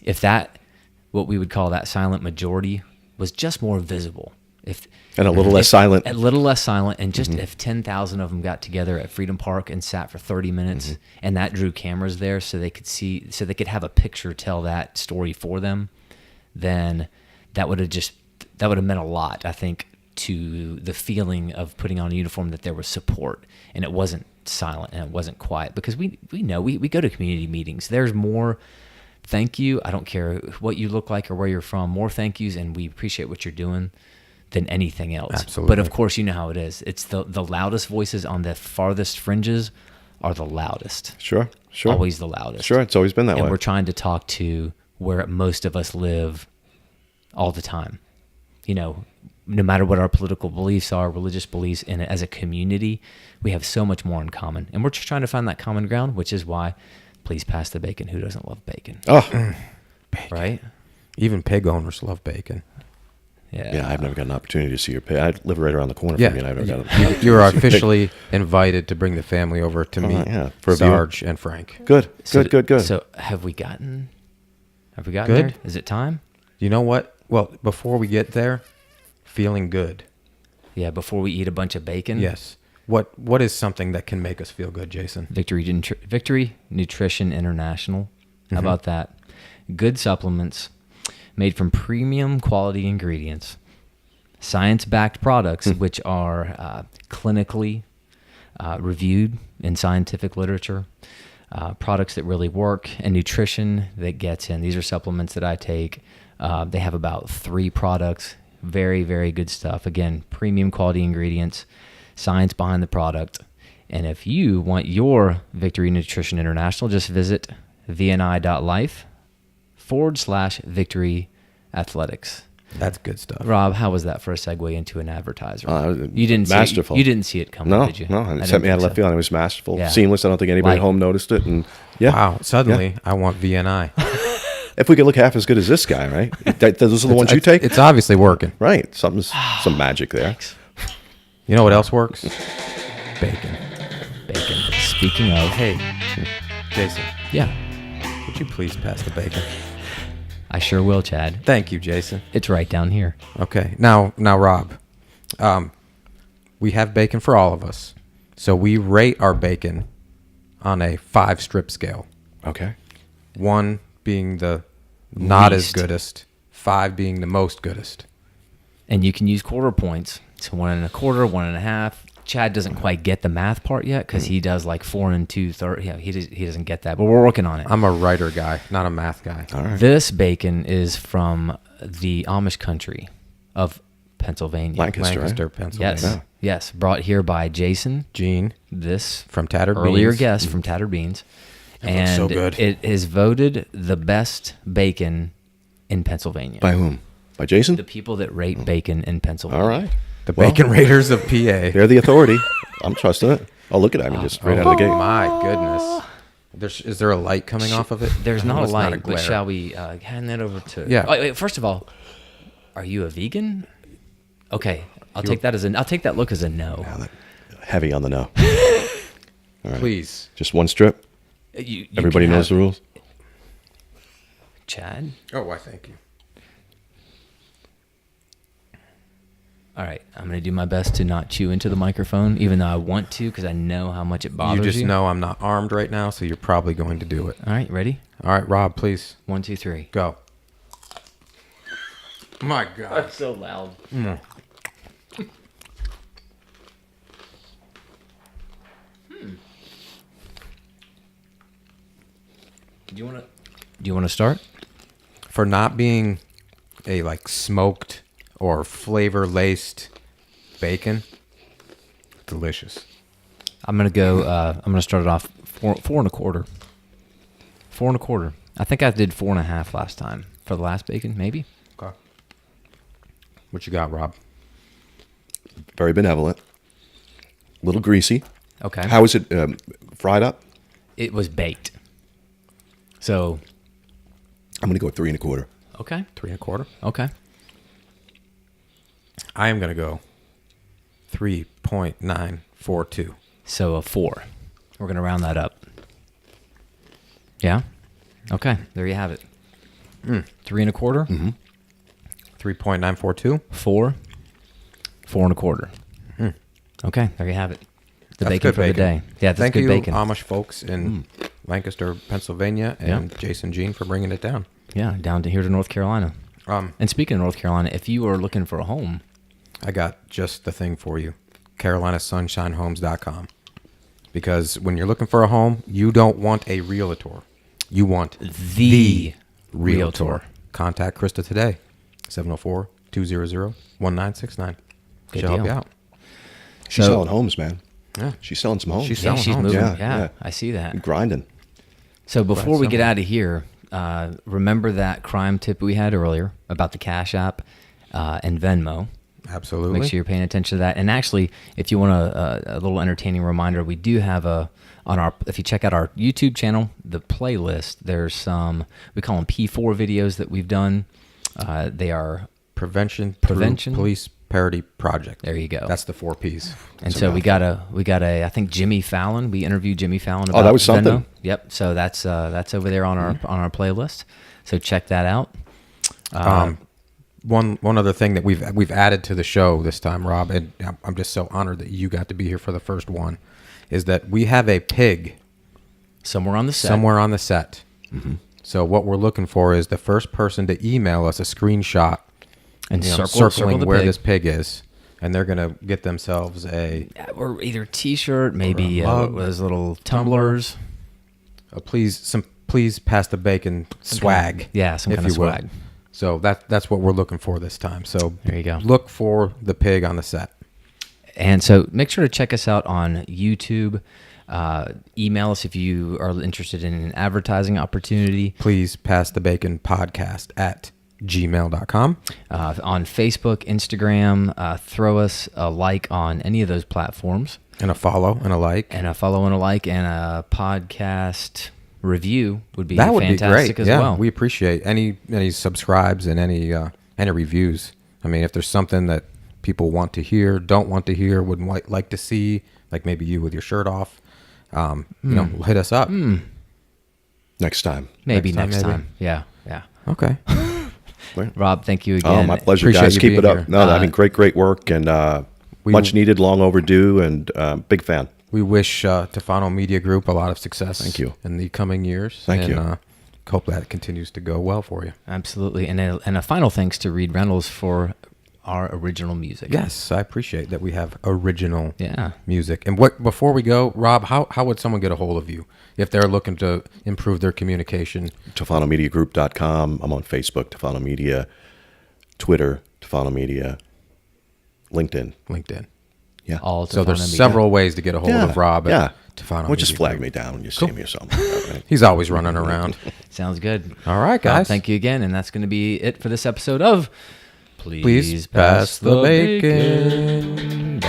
If what we would call that silent majority was just more visible, and a little less silent, and just if 10,000 of them got together at Freedom Park and sat for 30 minutes, and that drew cameras there so they could have a picture tell that story for them, then that would have meant a lot, I think, to the feeling of putting on a uniform, that there was support and it wasn't silent and it wasn't quiet. Because we know we go to community meetings. There's more thank you. I don't care what you look like or where you're from. More thank yous, and we appreciate what you're doing than anything else. Absolutely. But of course, you know how it is. It's the loudest voices on the farthest fringes are the loudest. Sure. Always the loudest. Sure, it's always been that way. And we're trying to talk to where most of us live all the time. You know, no matter what our political beliefs are, religious beliefs, and as a community, we have so much more in common. And we're just trying to find that common ground, which is why, please pass the bacon. Who doesn't love bacon? Oh, Bacon. Right? Even pig owners love bacon. Yeah. I've never got an opportunity to see your pig. I live right around the corner from you, and I've never got You were officially invited to bring the family over to meet for a Sarge and Frank. Good. Good. So have we gotten Good? there? Is it time? You know what? Well, before we get there, feeling good. Yeah, before we eat a bunch of bacon. Yes. What is something that can make us feel good, Jason? Victory Nutrition International. How about that? Good supplements made from premium quality ingredients, science-backed products, which are clinically reviewed in scientific literature, products that really work, and nutrition that gets in. These are supplements that I take. They have about 3 products. Very, very good stuff. Again, premium quality ingredients, science behind the product. And if you want your Victory Nutrition International, just visit vni.life/Victory Athletics. That's good stuff. Rob, how was that for a segue into an advertiser? You didn't masterful. You didn't see it coming, did you? No, it sent me out of left field. It was masterful, Yeah. seamless. I don't think anybody at home noticed it. And Wow. Suddenly, I want VNI. if we could look half as good as this guy, right? Those are the ones you take, It's obviously working. right? Some magic there. You know what else works? Bacon. Bacon. Speaking of, Hey, Jason, yeah, would you please pass the bacon? I sure will, Chad. Thank you, Jason. It's right down here. Okay. Now, Rob, we have bacon for all of us. So we rate our bacon on a 5-strip scale. Okay. 1 being the not as Least. goodest, 5 being the most goodest. And you can use quarter points. So 1 1/4, 1 1/2. Chad doesn't quite get the math part yet because he does like 4 2/3. Yeah, he doesn't get that, but we're working on it. I'm a writer guy, not a math guy. All right. This bacon is from the Amish country of Pennsylvania. Lancaster, right? Pennsylvania. Yes, yes. Brought here by Jason, Gene this from Tattered Beans. earlier guest from Tattered Beans. That looks And so good. it is voted the best bacon in Pennsylvania. By whom? By Jason? The people that rate bacon in Pennsylvania. All right. The Bacon Raiders of PA. They're the authority. I'm trusting it. Oh, look at that. I mean, just right out of the gate. My goodness. Is there a light coming off of it? There's I not know a it's light, not but glare. shall we hand that over to? Yeah. Oh, wait, first of all, are you a vegan? Okay, I'll take that look as a no. Heavy on the no. Please. Just 1 strip. You Everybody can knows the have- rules. Chad. Oh, why? Thank you. All right, I'm gonna do my best to not chew into the microphone, even though I want to, because I know how much it bothers you. You just know I'm not armed right now, so you're probably going to do it. All right, ready? All right, Rob, please 1, 2, 3. go. My God. That's so loud. Do you want to start? For not being a like smoked or flavor laced bacon, delicious. I'm gonna go. I'm gonna start it off 4 1/4. 4 1/4. I think I did 4 1/2 last time for the last bacon, maybe. Okay. What you got, Rob? Very benevolent. A little greasy. Okay. How is it fried up? It was baked. So. I'm going to go with 3 1/4. Okay. 3 1/4. Okay. I am gonna go 3.942. So a 4. We're gonna round that up. Yeah. Okay. There you have it. 3 1/4. 3.942. 4. 4 1/4. Okay. There you have it. The That's bacon good for the bacon. day. Yeah, that's Thank good you, bacon. Amish folks in Lancaster, Pennsylvania, and Jason Gene for bringing it down. Yeah, down to here to North Carolina. And speaking of North Carolina, if you are looking for a home, I got just the thing for you. CarolinaSunshineHomes.com. Because when you're looking for a home, you don't want a realtor. you want the realtor. Contact Krista today, 704-200-1969. She'll help you out. She's selling homes, man. Yeah. She's selling some homes. She's selling homes. moving. Yeah, Yeah, yeah. I see that. Grinding. So before we get out of here, remember that crime tip we had earlier about the Cash App and Venmo. Absolutely. Make sure you're paying attention to that. And actually, if you want a little entertaining reminder, we do have if you check out our YouTube channel, the playlist, there's some, we call them P4 videos that we've done. They are Prevention Police Parity Project. There you go. That's the 4 Ps. And so we got a I think Jimmy Fallon. We interviewed Jimmy Fallon about that was something. Venmo. Yep. So that's over there on our playlist. So check that out. One other thing that we've added to the show this time, Rob, and I'm just so honored that you got to be here for the first one, is that we have a pig somewhere on the set. Mm-hmm. So what we're looking for is the first person to email us a screenshot and circling where this pig is, and they're gonna get themselves or either T-shirt, maybe those little tumblers. Please pass the bacon swag. Yeah, some kind of swag. Will. So that's what we're looking for this time. So there you go. Look for the pig on the set. And so make sure to check us out on YouTube. Email us if you are interested in an advertising opportunity. Please pass the bacon podcast at gmail.com. On Facebook, Instagram, throw us a like on any of those platforms. And a follow and a like. And a podcast review would be fantastic be great. as well. We appreciate any subscribes and any reviews. I mean, if there's something that people want to hear, don't want to hear, would like to see, like maybe you with your shirt off, hit us up. Next time. Maybe next time. Yeah. Okay. Rob, thank you again. Oh, my pleasure, Appreciate guys. Keep it up. Here. No, great work, and much needed, long overdue, and big fan. We wish Tufano Media Group a lot of success. Thank you. In the coming years. Thank you. Hope that continues to go well for you. Absolutely. And a final thanks to Reed Reynolds for our original music. Yes, I appreciate that we have original music. And before we go, Rob, how would someone get a hold of you if they're looking to improve their communication? TufanoMediaGroup.com. I'm on Facebook, Tufano Media, Twitter, Tufano Media, LinkedIn. Yeah. So there's several ways to get a hold of Rob at Tufano. Well, just flag me down when you see me or something. Right? He's always running around. Sounds good. All right, guys. Thank you again. And that's going to be it for this episode of Please Pass the Bacon.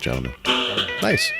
Gentlemen. Nice.